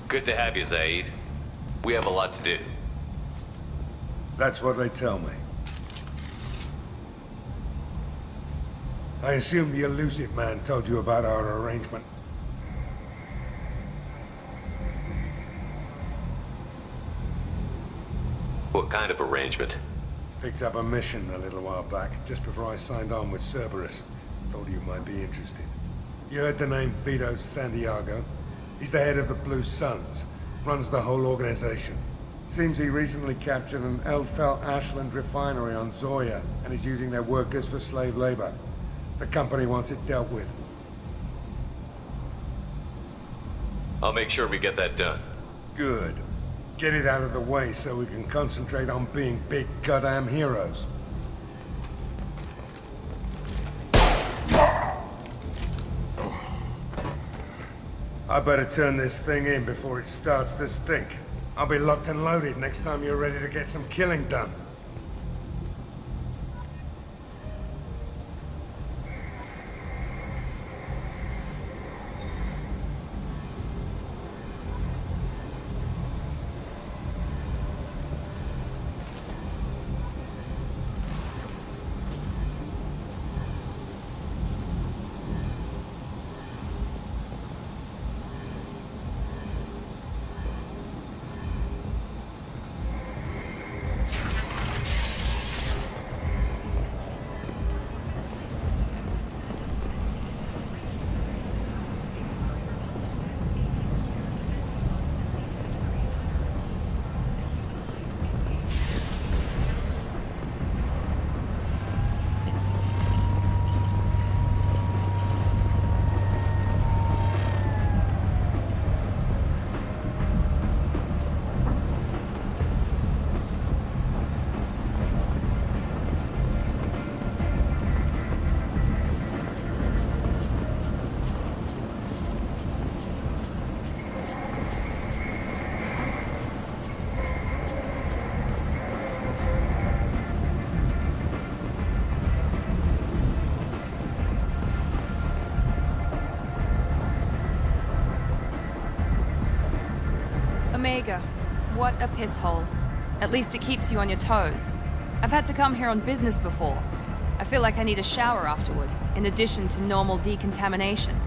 Good to have you, Zaid. We have a lot to do. That's what they tell me. I assume the elusive man told you about our arrangement. What kind of arrangement? Picked up a mission a little while back, just before I signed on with Cerberus. Thought you might be interested. You heard the name Vito Santiago? He's the head of the Blue Suns, runs the whole organization. Seems he recently captured an Eldfell Ashland refinery on Zoya and is using their workers for slave labor. The company wants it dealt with. I'll make sure we get that done. Good. Get it out of the way so we can concentrate on being big goddamn heroes. I better turn this thing in before it starts to stink. I'll be locked and loaded next time you're ready to get some killing done. Omega, what a piss hole. At least it keeps you on your toes. I've had to come here on business before. I feel like I need a shower afterward, in addition to normal decontamination.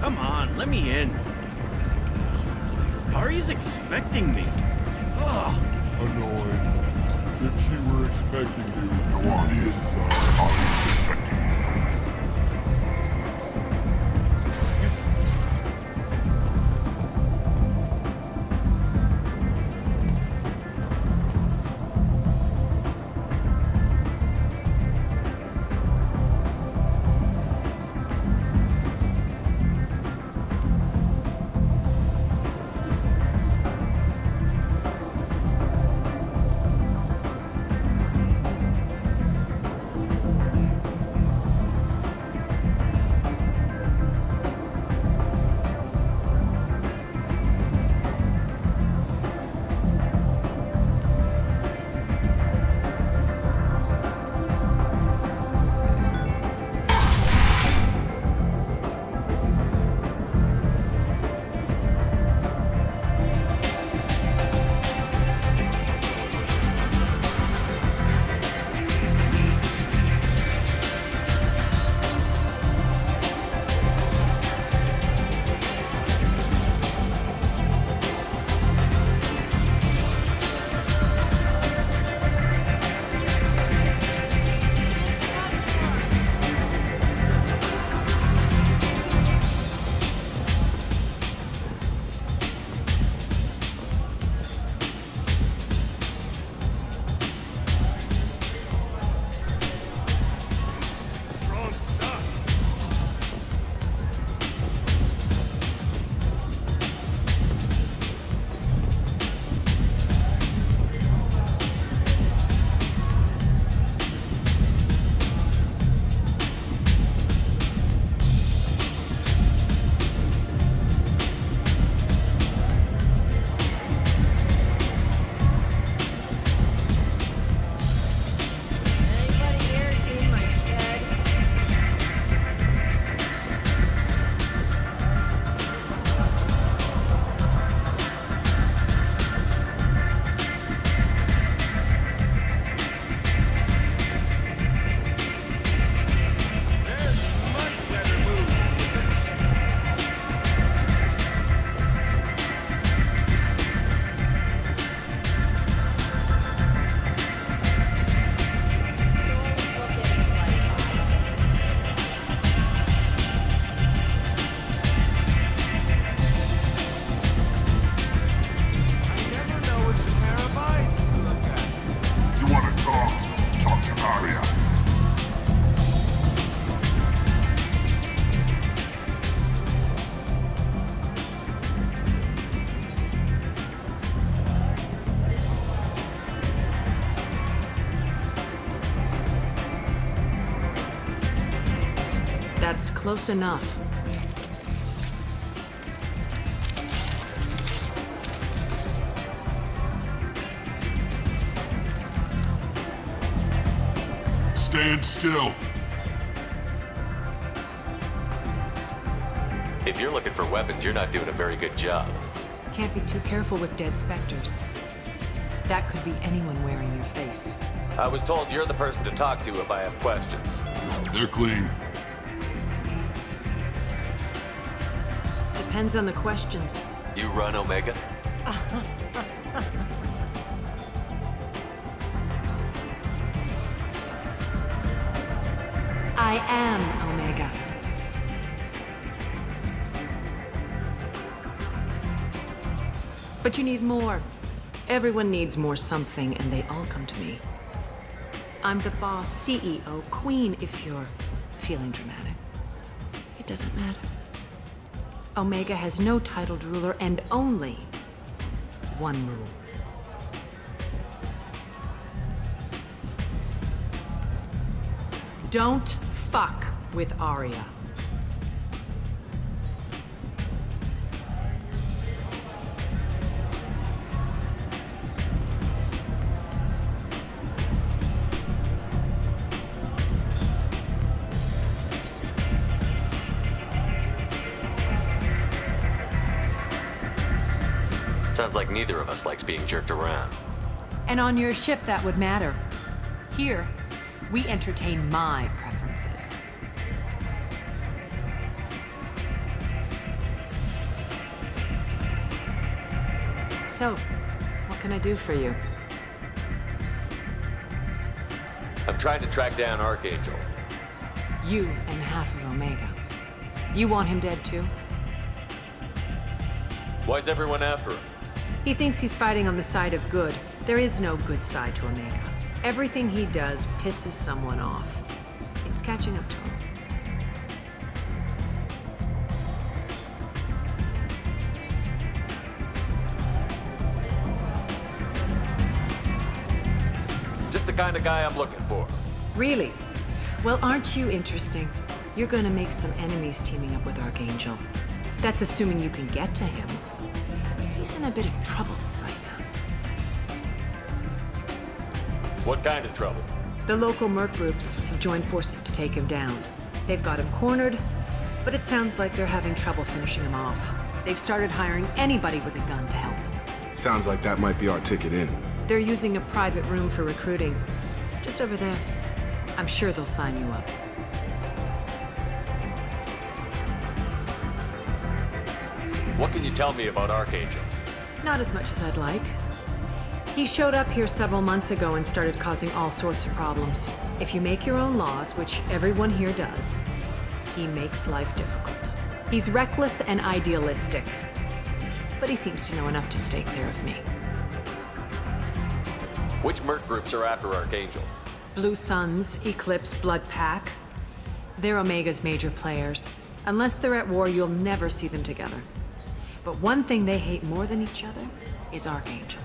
Come on, let me in. Ari's expecting me. Ugh. Annoyed. If she were expecting you, go on inside. Ari's expecting you. That's close enough. Stand still. If you're looking for weapons, you're not doing a very good job. Can't be too careful with dead specters. That could be anyone wearing your face. I was told you're the person to talk to if I have questions. They're clean. Depends on the questions. You run Omega? I am Omega. But you need more. Everyone needs more something, and they all come to me. I'm the boss, CEO, queen, if you're feeling dramatic. It doesn't matter. Omega has no titled ruler and only one rule. Don't fuck with Aria. Sounds like neither of us likes being jerked around. And on your ship, that would matter. Here, we entertain my preferences. So, what can I do for you? I'm trying to track down Archangel. You and half of Omega. You want him dead too? Why's everyone after him? He thinks he's fighting on the side of good. There is no good side to Omega. Everything he does pisses someone off. It's catching up to him. Just the kind of guy I'm looking for. Really? Well, aren't you interesting? You're gonna make some enemies teaming up with Archangel. That's assuming you can get to him. He's in a bit of trouble right now. What kind of trouble? The local merc groups have joined forces to take him down. They've got him cornered, but it sounds like they're having trouble finishing him off. They've started hiring anybody with a gun to help them. Sounds like that might be our ticket in. They're using a private room for recruiting. Just over there. I'm sure they'll sign you up. What can you tell me about Archangel? Not as much as I'd like. He showed up here several months ago and started causing all sorts of problems. If you make your own laws, which everyone here does, he makes life difficult. He's reckless and idealistic, but he seems to know enough to stay clear of me. Which merc groups are after Archangel? Blue Suns, Eclipse, Blood Pack. They're Omega's major players. Unless they're at war, you'll never see them together. But one thing they hate more than each other is Archangel.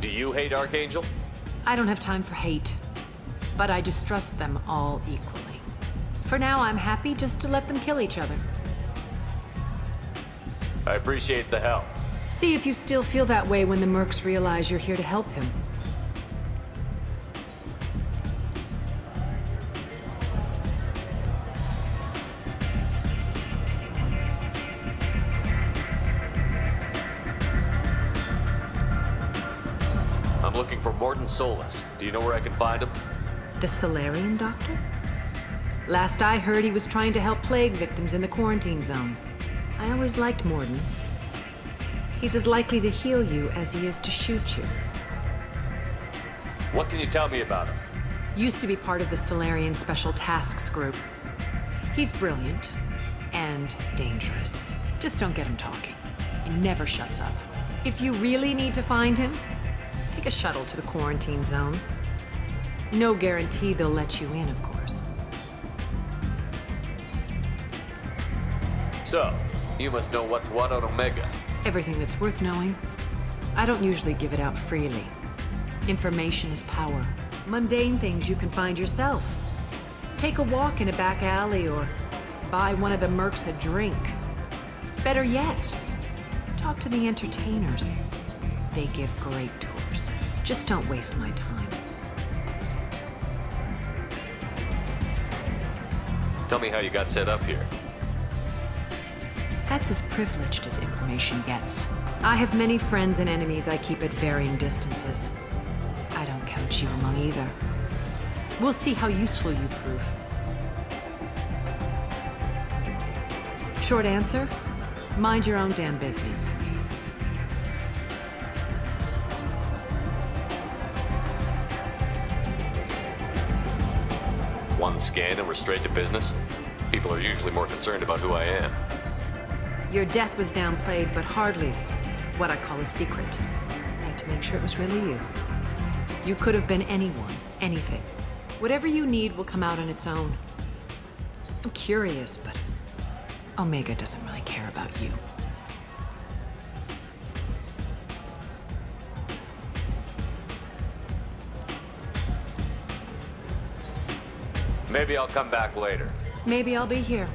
Do you hate Archangel? I don't have time for hate, but I distrust them all equally. For now, I'm happy just to let them kill each other. I appreciate the help. See if you still feel that way when the mercs realize you're here to help him. I'm looking for Mordin Solus. Do you know where I can find him? The Salarian doctor? Last I heard, he was trying to help plague victims in the quarantine zone. I always liked Mordin. He's as likely to heal you as he is to shoot you. What can you tell me about him? Used to be part of the Salarian Special Tasks Group. He's brilliant and dangerous. Just don't get him talking. He never shuts up. If you really need to find him, take a shuttle to the quarantine zone. No guarantee they'll let you in, of course. So, you must know what's what on Omega. Everything that's worth knowing. I don't usually give it out freely. Information is power. Mundane things you can find yourself. Take a walk in a back alley or buy one of the mercs a drink. Better yet, talk to the entertainers. They give great tours. Just don't waste my time. Tell me how you got set up here. That's as privileged as information gets. I have many friends and enemies I keep at varying distances. I don't count you among either. We'll see how useful you prove. Short answer, mind your own damn business. One scan and we're straight to business? People are usually more concerned about who I am. Your death was downplayed, but hardly what I call a secret. I had to make sure it was really you. You could have been anyone, anything. Whatever you need will come out on its own. I'm curious, but Omega doesn't really care about you. Maybe I'll come back later. Maybe I'll be here.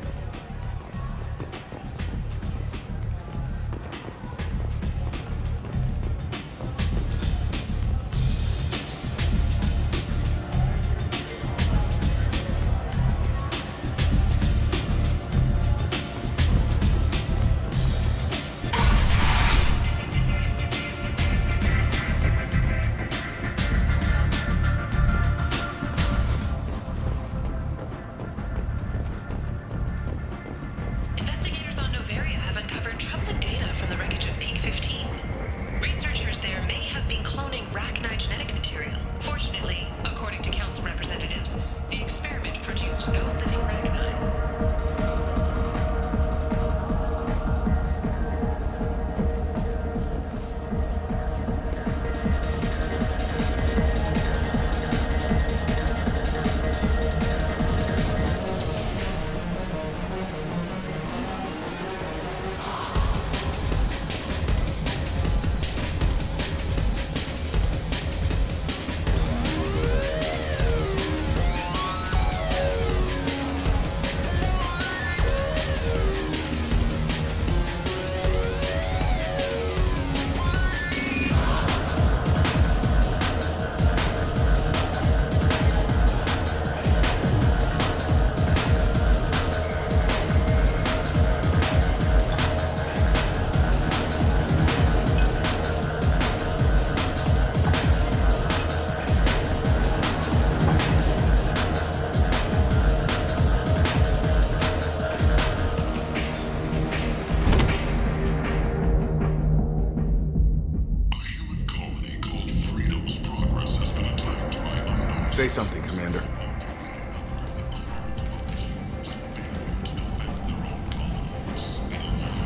Say something, Commander.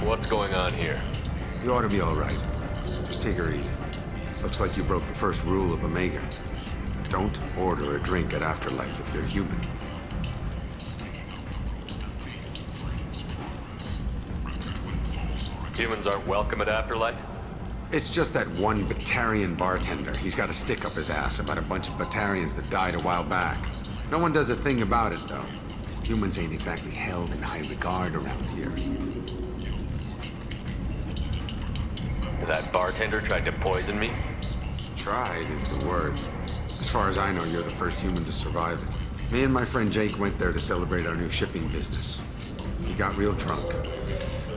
What's going on here? You ought to be all right. Just take her easy. Looks like you broke the first rule of Omega. Don't order a drink at Afterlife if you're human. Humans aren't welcome at Afterlife? It's just that one Batarian bartender. He's got a stick up his ass about a bunch of Batarians that died a while back. No one does a thing about it, though. Humans ain't exactly held in high regard around here. That bartender tried to poison me? Tried is the word. As far as I know, you're the first human to survive it. Me and my friend Jake went there to celebrate our new shipping business. He got real drunk,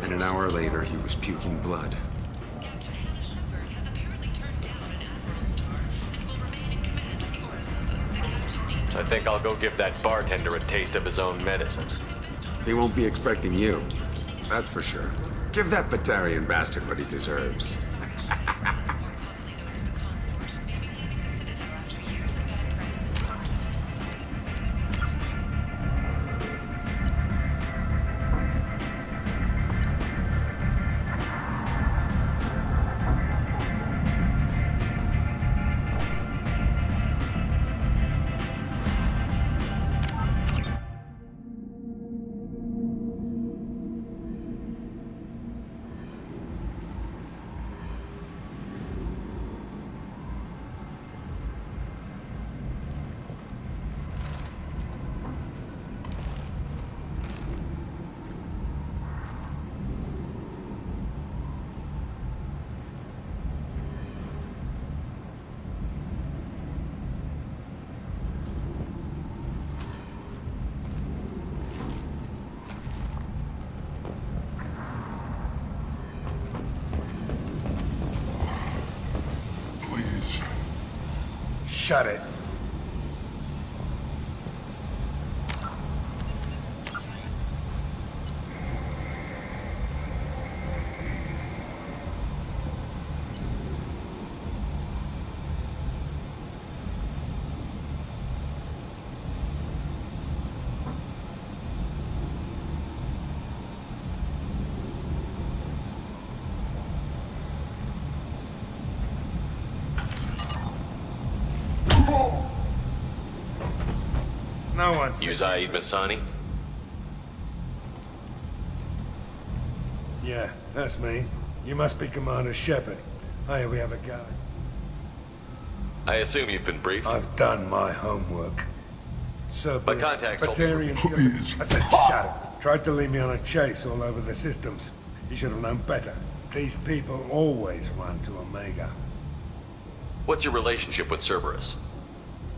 and an hour later he was puking blood. I think I'll go give that bartender a taste of his own medicine. He won't be expecting you. That's for sure. Give that Batarian bastard what he deserves. Shut it. No one's... You Zaid Masani? Yeah, that's me. You must be Commander Shepard. Hey, we have a guy. I assume you've been briefed. I've done my homework. My contacts told me- Batarian... I said shut up. Tried to lead me on a chase all over the systems. He should have known better. These people always run to Omega. What's your relationship with Cerberus?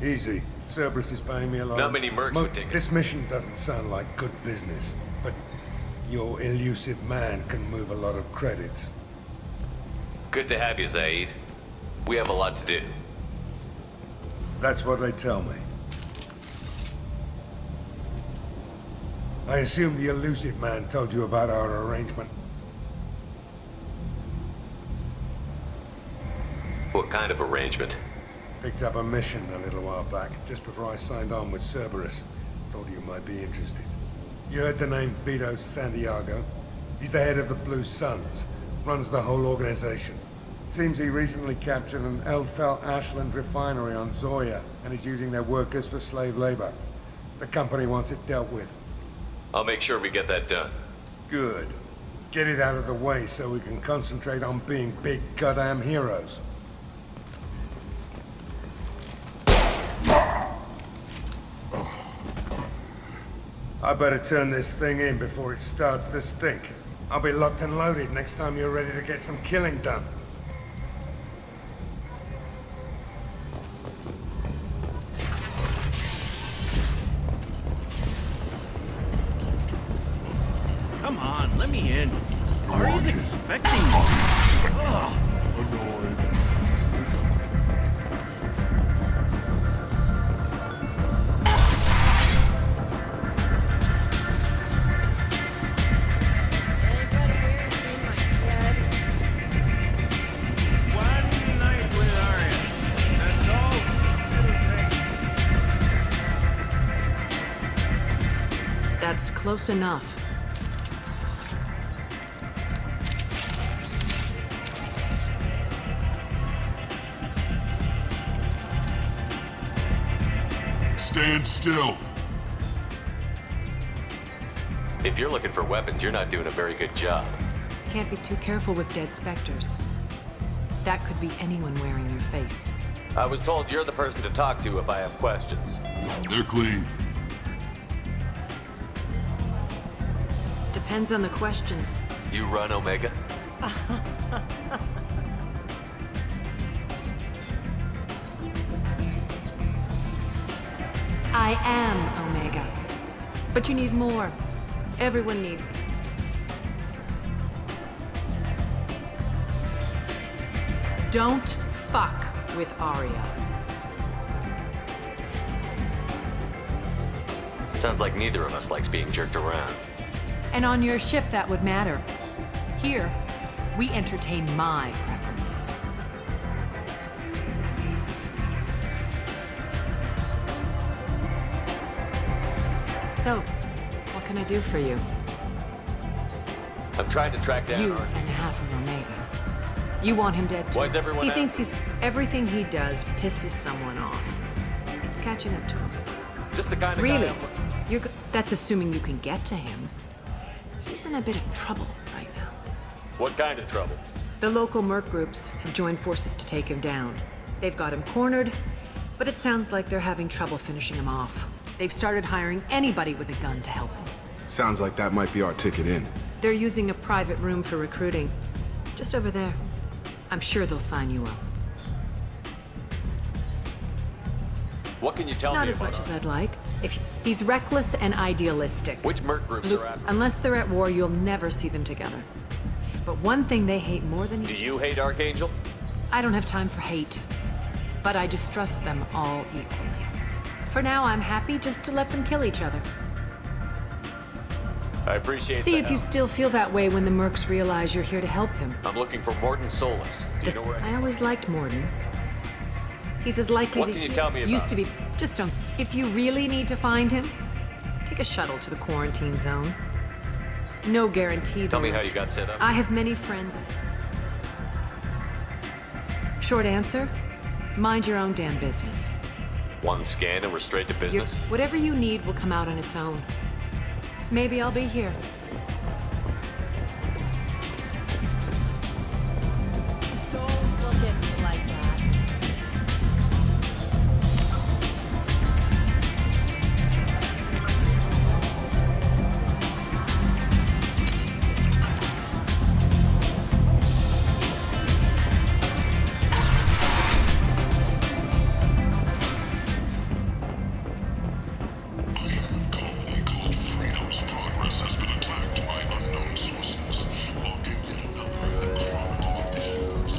Easy. Cerberus is paying me a lot. Not many mercs would take it. This mission doesn't sound like good business, but your elusive man can move a lot of credits. Good to have you, Zaid. We have a lot to do. That's what they tell me. I assume the elusive man told you about our arrangement. What kind of arrangement? Picked up a mission a little while back, just before I signed on with Cerberus. Thought you might be interested. You heard the name Vito Santiago? He's the head of the Blue Suns, runs the whole organization. Seems he recently captured an Eldfell Ashland refinery on Zoya, and is using their workers for slave labor. The company wants it dealt with. I'll make sure we get that done. Good. Get it out of the way so we can concentrate on being big goddamn heroes. I better turn this thing in before it starts to stink. I'll be locked and loaded next time you're ready to get some killing done. Come on, let me in. Ari's expecting me. Ugh. One night with Aria. That's all it'll take. That's close enough. Stand still. If you're looking for weapons, you're not doing a very good job. Can't be too careful with dead specters. That could be anyone wearing your face. I was told you're the person to talk to if I have questions. They're clean. Depends on the questions. You run Omega? I am Omega. But you need more. Everyone needs. Don't fuck with Aria. Sounds like neither of us likes being jerked around. And on your ship, that would matter. Here, we entertain my preferences. So, what can I do for you? I'm trying to track down You our... and half of Omega. You want him dead too. Why is everyone He after thinks he's... Everything he does pisses someone off. It's catching up to him. Just the kind of Really? guy That's assuming you can get to him. He's in a bit of trouble right now. What kind of trouble? The local merc groups have joined forces to take him down. They've got him cornered, but it sounds like they're having trouble finishing him off. They've started hiring anybody with a gun to help them. Sounds like that might be our ticket in. They're using a private room for recruiting. Just over there. I'm sure they'll sign you up. What can you tell Not me as about much our- as I'd like. He's reckless and idealistic. Which merc groups Luke, are after? unless they're at war, you'll never see them together. But one thing they hate more than Do each you hate Archangel? I don't have time for hate. but I distrust them all equally. For now, I'm happy just to let them kill each other. I appreciate See the if you help. still feel that way when the mercs realize you're here to help him. I'm looking for Morden Solus. Do you know where? I always liked Morden. He's as likely What to can you tell me about used to be. Just don't. If you really need to find him, take a shuttle to the quarantine zone. No guarantee. Tell me though, how you got set up. I have many friends. Short answer: mind your own damn business. One scan and we're straight to business? Whatever you need will come out on its own. Maybe I'll be here. Don't look at me like that. Freedom's progress has been attacked by unknown sources, logging yet another in the chronicle of ills.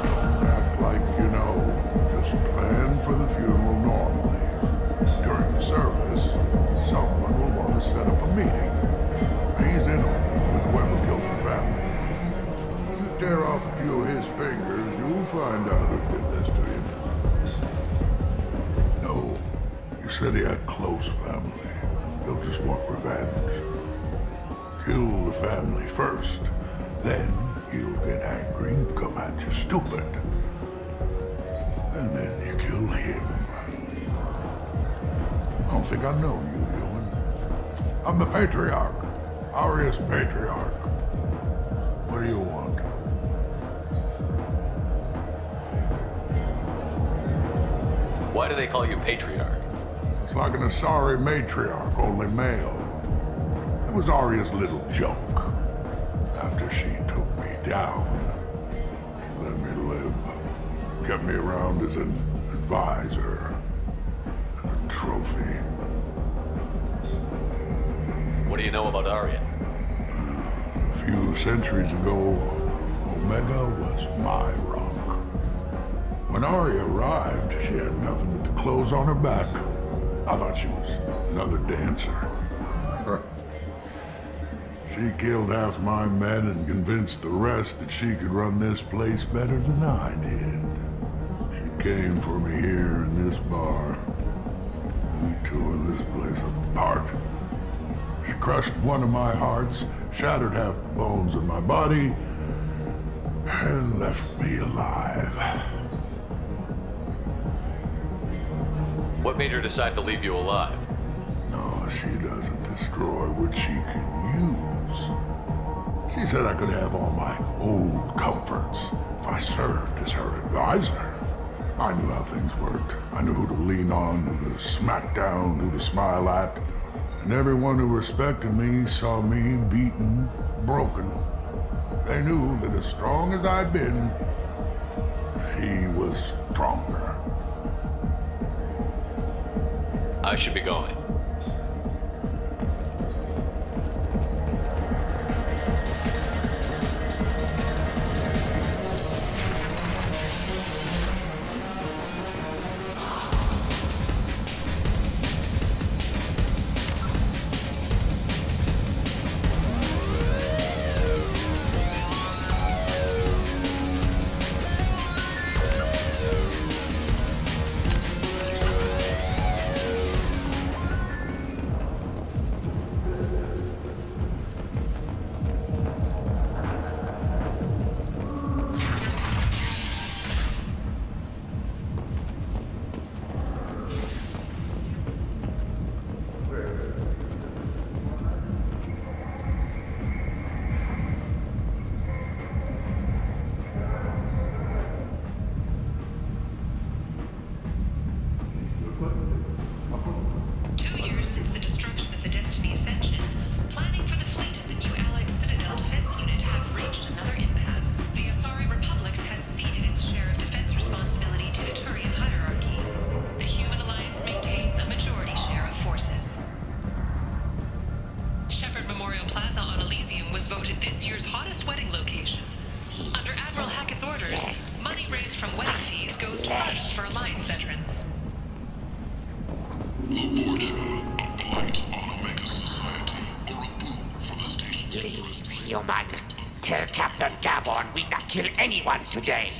Don't act like you know. Just plan for the funeral normally. During the service, someone will want to set up a meeting. He's in on it with whoever killed the family. You tear off a few of his fingers, you'll find out who did this to you. No, you said he had close family. They'll just want revenge. Kill the family first, then he'll get angry and come at you stupid. And then you kill him. I don't think I know you, human. I'm the Patriarch. Arius Patriarch. What do you want? Why do they call you Patriarch? It's like an Asari matriarch, only male. It was Arya's little joke. After she took me down, she let me live. Kept me around as an advisor and a trophy. What do you know about Arya? A few centuries ago, Omega was my rock. When Arya arrived, she had nothing but the clothes on her back. I thought she was another dancer. She killed half my men and convinced the rest that she could run this place better than I did. She came for me here in this bar. We tore this place apart. She crushed one of my hearts, shattered half the bones in my body, and left me alive. What made her decide to leave you alive? No, she doesn't destroy what she can use. She said I could have all my old comforts if I served as her advisor. I knew how things worked. I knew who to lean on, who to smack down, who to smile at. And everyone who respected me saw me beaten, broken. They knew that as strong as I'd been, she was stronger. I should be going. Alliance for Alliance veterans. Leave, human. Tell Captain Gavon we not kill anyone today.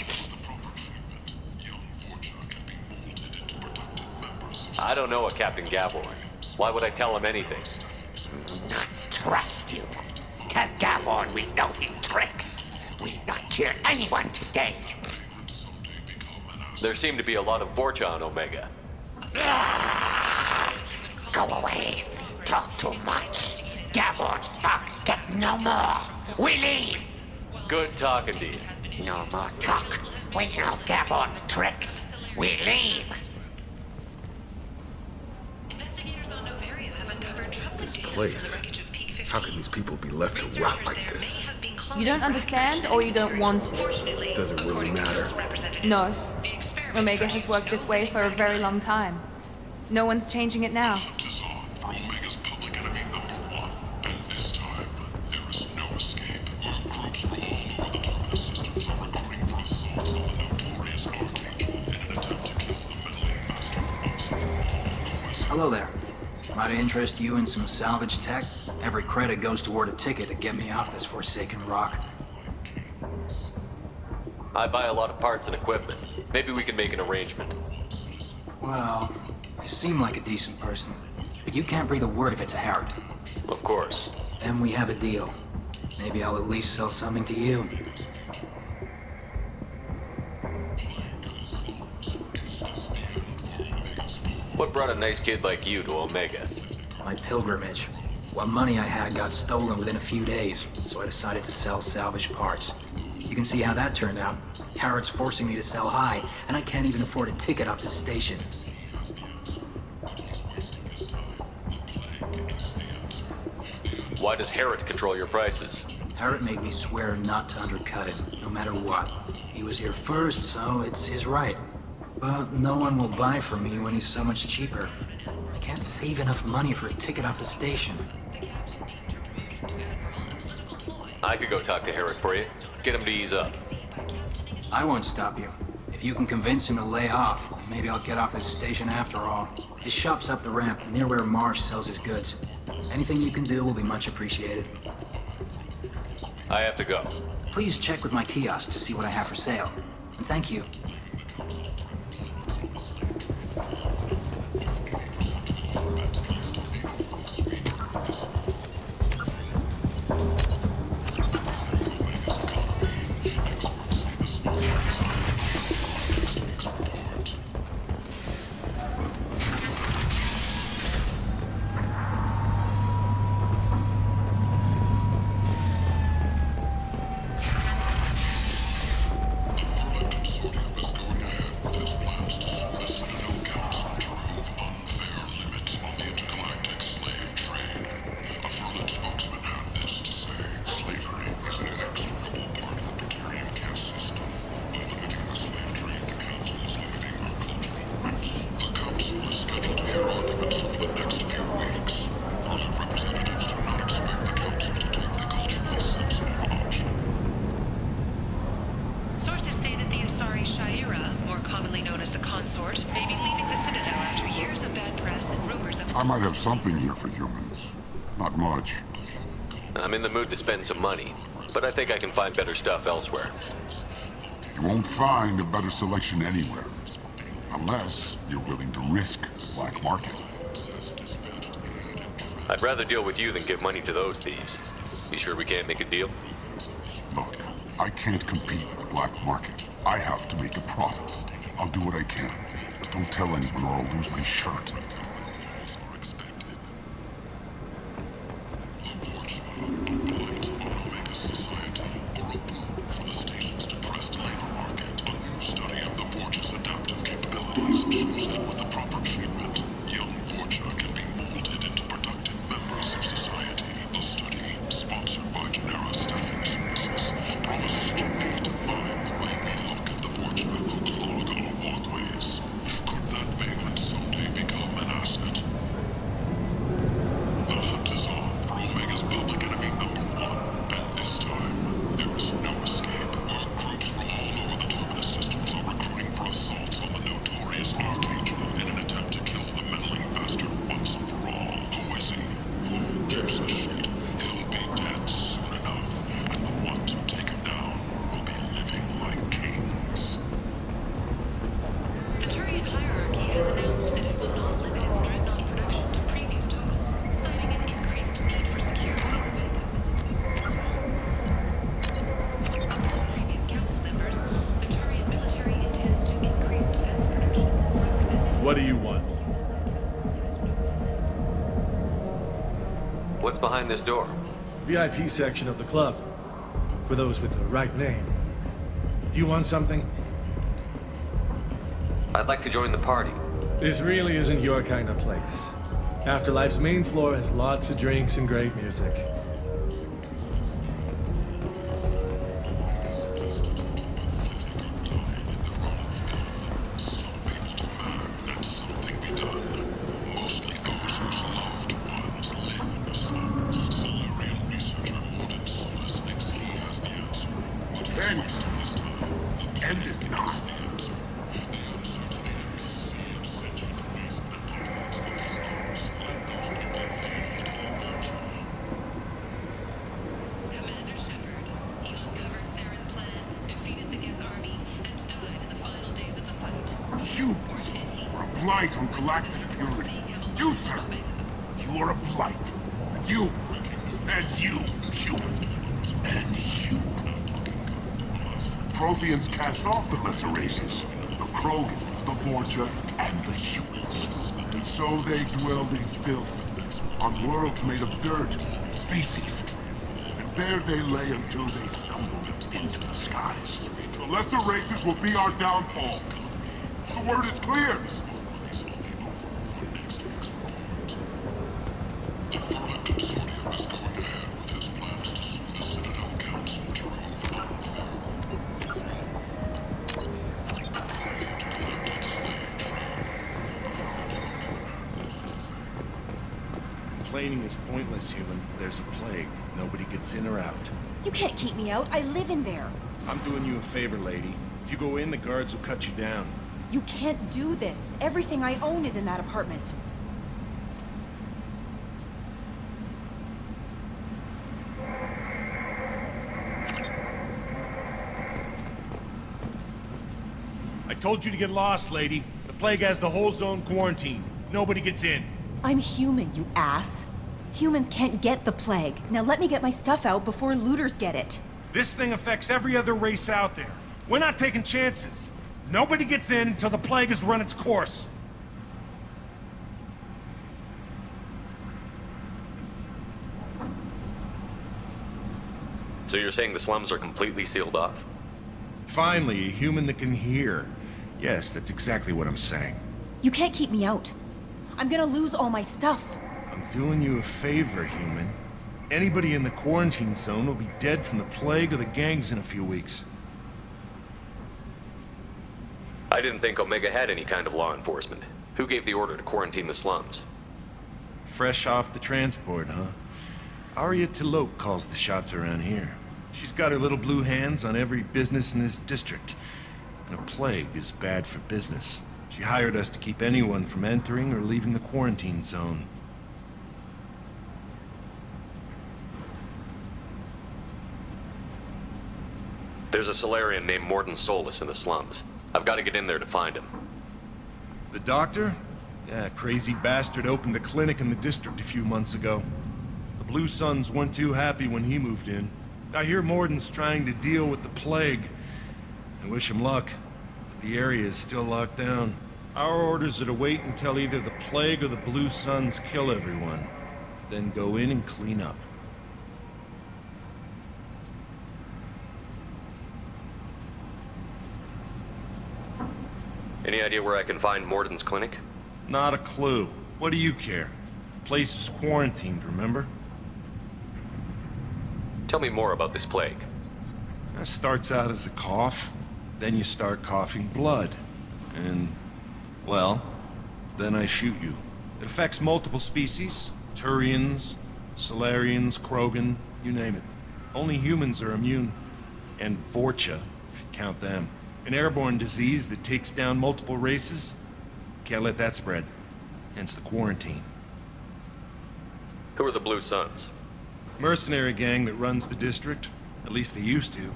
I don't know a Captain Gavorn. Why would I tell him anything? Not trust you. Tell Gavon we know his tricks. We not kill anyone today. There seem to be a lot of Vorcha on Omega. Go away. Talk too much. Gavon's thugs get no more. We leave. Good talking to you. No more talk. We know Gavon's tricks. We leave. This place. How can these people be left to rot like this? You don't understand, or you don't want to? Does it really matter? No. Omega has worked this way for a very long time. No one's changing it now. Hello there. Might I interest you in some salvage tech? Every credit goes toward a ticket to get me off this forsaken rock. I buy a lot of parts and equipment. Maybe we can make an arrangement. Well, you seem like a decent person, but you can't breathe a word of it to Harrod. Of course. Then we have a deal. Maybe I'll at least sell something to you. What brought a nice kid like you to Omega? My pilgrimage. What money I had got stolen within a few days, so I decided to sell salvaged parts. You can see how that turned out. Harrod's forcing me to sell high, and I can't even afford a ticket off this station. Why does Harrod control your prices? Harrod made me swear not to undercut him, no matter what. He was here first, so it's his right. But no one will buy from me when he's so much cheaper. I can't save enough money for a ticket off the station. I could go talk to Harrod for you. Get him to ease up. I won't stop you. If you can convince him to lay off, then maybe I'll get off this station after all. His shop's up the ramp, near where Marsh sells his goods. Anything you can do will be much appreciated. I have to go. Please check with my kiosk to see what I have for sale. And thank you. Sources say that the Asari Shaira, more commonly known as the Consort, may be leaving the Citadel after years of bad press and rumors of... I might have something here for humans. Not much. I'm in the mood to spend some money, but I think I can find better stuff elsewhere. You won't find a better selection anywhere. Unless you're willing to risk the black market. I'd rather deal with you than give money to those thieves. You sure we can't make a deal? Look, I can't compete with the black market. I have to make a profit. I'll do what I can. But don't tell anyone or I'll lose my shirt. Assaults on the What do you want? What's behind this door? VIP section of the club. For those with the right name. Do you want something? I'd like to join the party. This really isn't your kind of place. Afterlife's main floor has lots of drinks and great music. End is not. Humans are a blight on galactic purity. You, sir, you are a blight. You, and you, human, and you. Protheans cast off the lesser races, the Krogan, the Vorcha, and the humans. And so they dwelled in filth, on worlds made of dirt, feces. And there they lay until they stumbled into the skies. The lesser races will be our downfall. The word is clear. Complaining is pointless, human. There's a plague. Nobody gets in or out. You can't keep me out. I live in there. I'm doing you a favor, lady. If you go in, the guards will cut you down. You can't do this. Everything I own is in that apartment. I told you to get lost, lady. The plague has the whole zone quarantined. Nobody gets in. I'm human, you ass. Humans can't get the plague. Now let me get my stuff out before looters get it. This thing affects every other race out there. We're not taking chances. Nobody gets in until the plague has run its course. So you're saying the slums are completely sealed off? Finally, a human that can hear. Yes, that's exactly what I'm saying. You can't keep me out. I'm gonna lose all my stuff. I'm doing you a favor, human. Anybody in the quarantine zone will be dead from the plague or the gangs in a few weeks. I didn't think Omega had any kind of law enforcement. Who gave the order to quarantine the slums? Fresh off the transport, huh? Arya T'Loak calls the shots around here. She's got her little blue hands on every business in this district. And a plague is bad for business. She hired us to keep anyone from entering or leaving the quarantine zone. There's a Salarian named Mordin Solus in the slums. I've got to get in there to find him. The doctor? Yeah, crazy bastard opened a clinic in the district a few months ago. The Blue Suns weren't too happy when he moved in. I hear Mordin's trying to deal with the plague. I wish him luck, but the area is still locked down. Our orders are to wait until either the plague or the Blue Suns kill everyone. Then go in and clean up. Any idea where I can find Mordin's clinic? Not a clue. What do you care? The place is quarantined, remember? Tell me more about this plague. That starts out as a cough, then you start coughing blood. And, well, then I shoot you. It affects multiple species. Turians, Salarians, Krogan, you name it. Only humans are immune. And Vorcha, if you count them. An airborne disease that takes down multiple races. Can't let that spread. Hence the quarantine. Who are the Blue Suns? Mercenary gang that runs the district. At least they used to.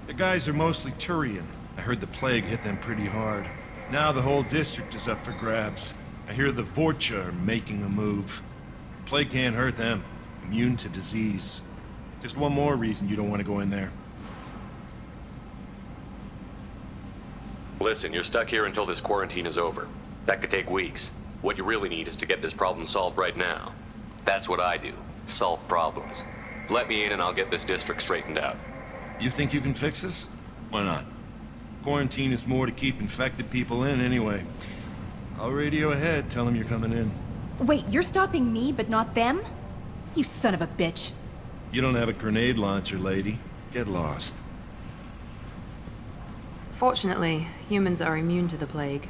The guys are mostly Turian. I heard the plague hit them pretty hard. Now the whole district is up for grabs. I hear the Vorcha are making a move. Plague can't hurt them. Immune to disease. Just one more reason you don't want to go in there. Listen, you're stuck here until this quarantine is over. That could take weeks. What you really need is to get this problem solved right now. That's what I do. Solve problems. Let me in and I'll get this district straightened out. You think you can fix this? Why not? Quarantine is more to keep infected people in anyway. I'll radio ahead, tell them you're coming in. Wait, you're stopping me, but not them? You son of a bitch. You don't have a grenade launcher, lady. Get lost. Fortunately, humans are immune to the plague.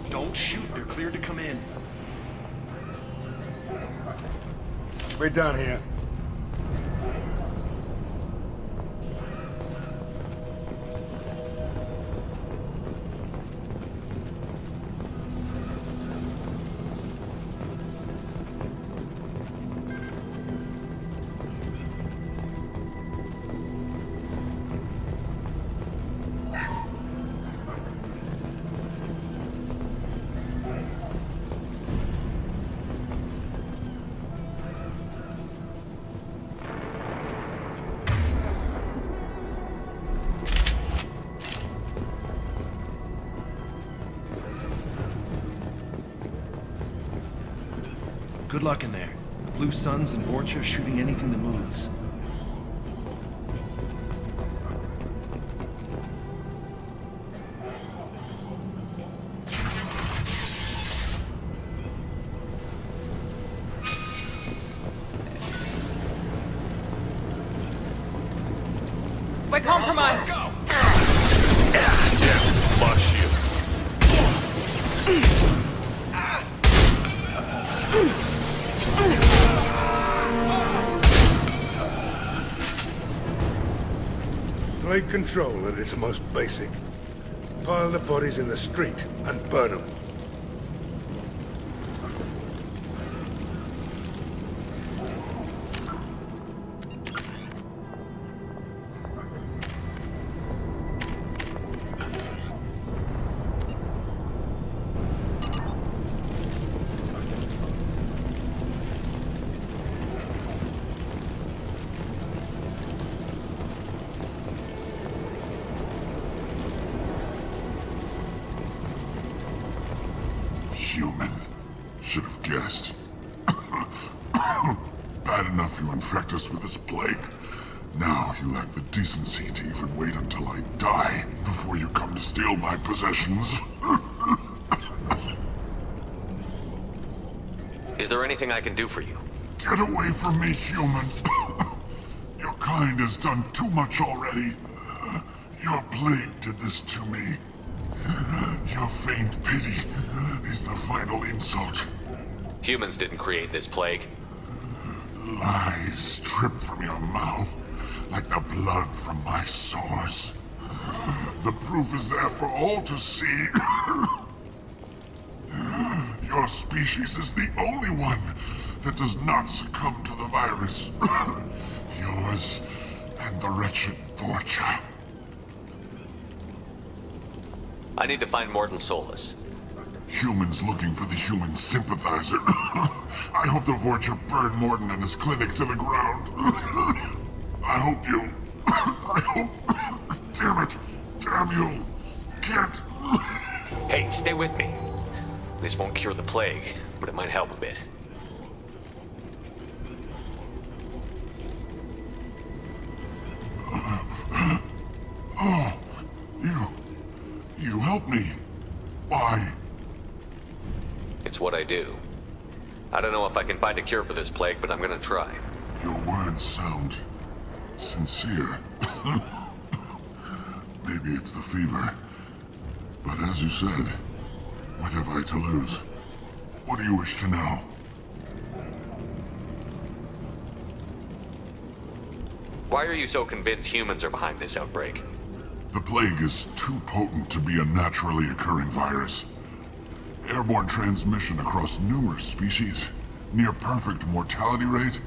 Don't shoot, they're cleared to come in. We're done here. Good luck in there. Blue Suns and Vorcha shooting anything that moves. We're compromised! Flush you. Plague control at its most basic. Pile the bodies in the street and burn them. human. Should have guessed. Bad enough you infect us with this plague. Now you lack the decency to even wait until I die before you come to steal my possessions. Is there anything I can do for you? Get away from me, human. Your kind has done too much already. Your plague did this to me. Your faint pity is the final insult. Humans didn't create this plague. Lies drip from your mouth like the blood from my sores. The proof is there for all to see. Your species is the only one that does not succumb to the virus. Yours and the wretched Vorcha. I need to find Morton Solus. Humans looking for the human sympathizer. I hope the Vorcha burned Morton and his clinic to the ground. I hope you... I hope... Damn it. Damn you. Can't... Hey, stay with me. This won't cure the plague, but it might help a bit. Oh, you helped me. Why? It's what I do. I don't know if I can find a cure for this plague, but I'm gonna try. Your words sound sincere. Maybe it's the fever. But as you said, what have I to lose? What do you wish to know? Why are you so convinced humans are behind this outbreak? The plague is too potent to be a naturally occurring virus. Airborne transmission across numerous species, near perfect mortality rate.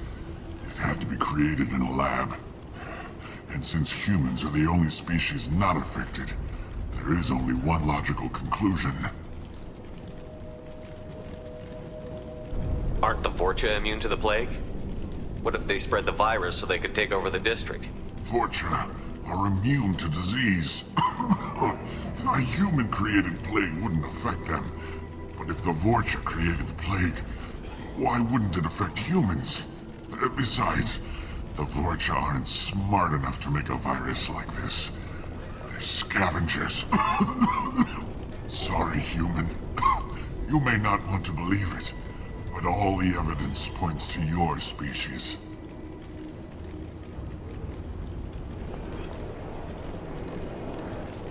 It had to be created in a lab. And since humans are the only species not affected, there is only one logical conclusion. Aren't the Vorcha immune to the plague? What if they spread the virus so they could take over the district? Vorcha are immune to disease. A human-created plague wouldn't affect them. But if the Vorcha created the plague, why wouldn't it affect humans? Besides, the Vorcha aren't smart enough to make a virus like this. They're scavengers. Sorry, human. You may not want to believe it, but all the evidence points to your species.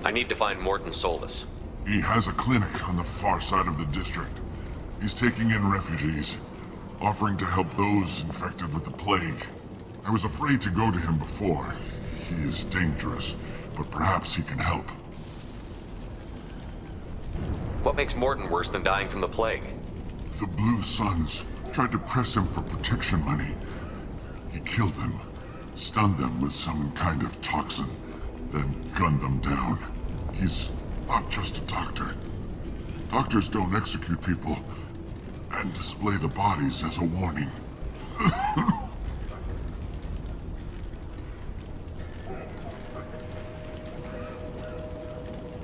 I need to find Morton Solus. He has a clinic on the far side of the district. He's taking in refugees, offering to help those infected with the plague. I was afraid to go to him before. He is dangerous, but perhaps he can help. What makes Morton worse than dying from the plague? The Blue Suns tried to press him for protection money. He killed them, stunned them with some kind of toxin, then gunned them down. He's not just a doctor. Doctors don't execute people and display the bodies as a warning.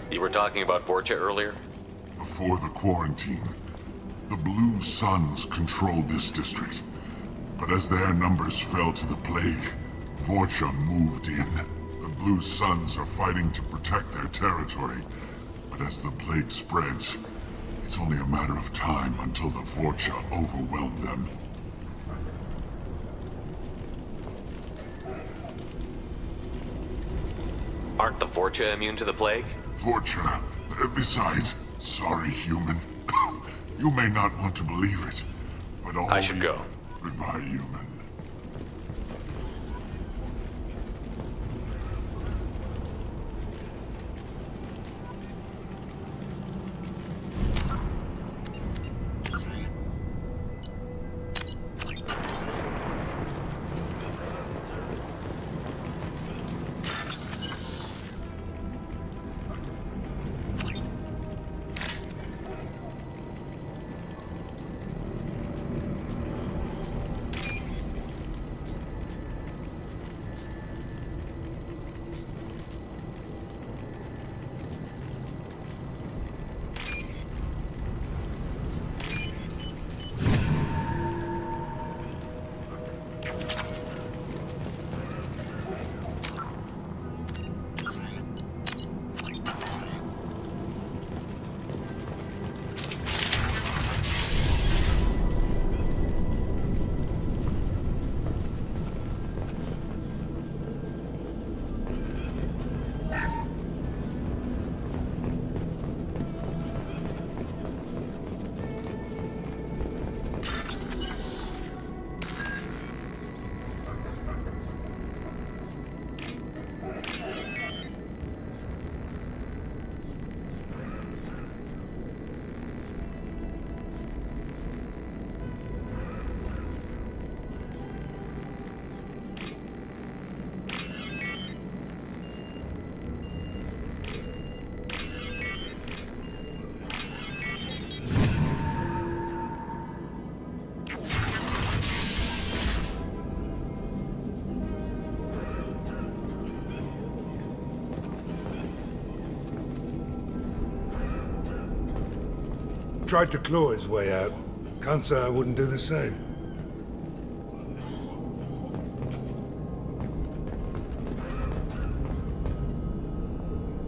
You were talking about Vorcha earlier? Before the quarantine, the Blue Suns controlled this district. But as their numbers fell to the plague, Vorcha moved in. The Blue Suns are fighting to protect their territory. But as the plague spreads, it's only a matter of time until the Vorcha overwhelm them. Aren't the Vorcha immune to the plague? Vorcha. Besides, sorry, human. You may not want to believe it, but all I should go. Goodbye, human. tried to claw his way out. Can't say I wouldn't do the same.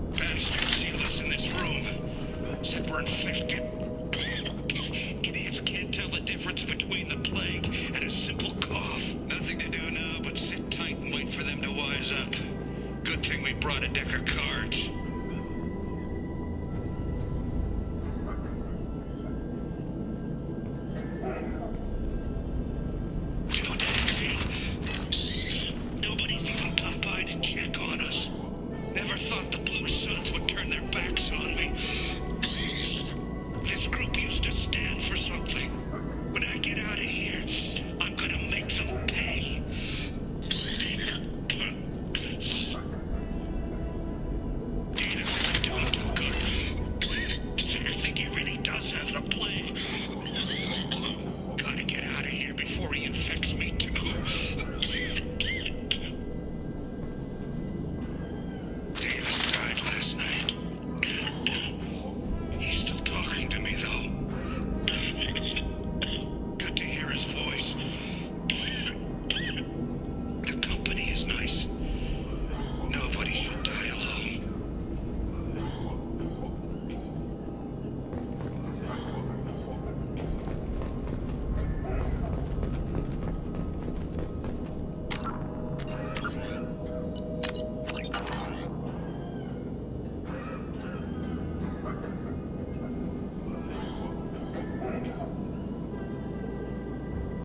Bastards sealed us in this room. Said we're infected. Idiots can't tell the difference between the plague and a simple cough. Nothing to do now but sit tight and wait for them to wise up. Good thing we brought a Decker car.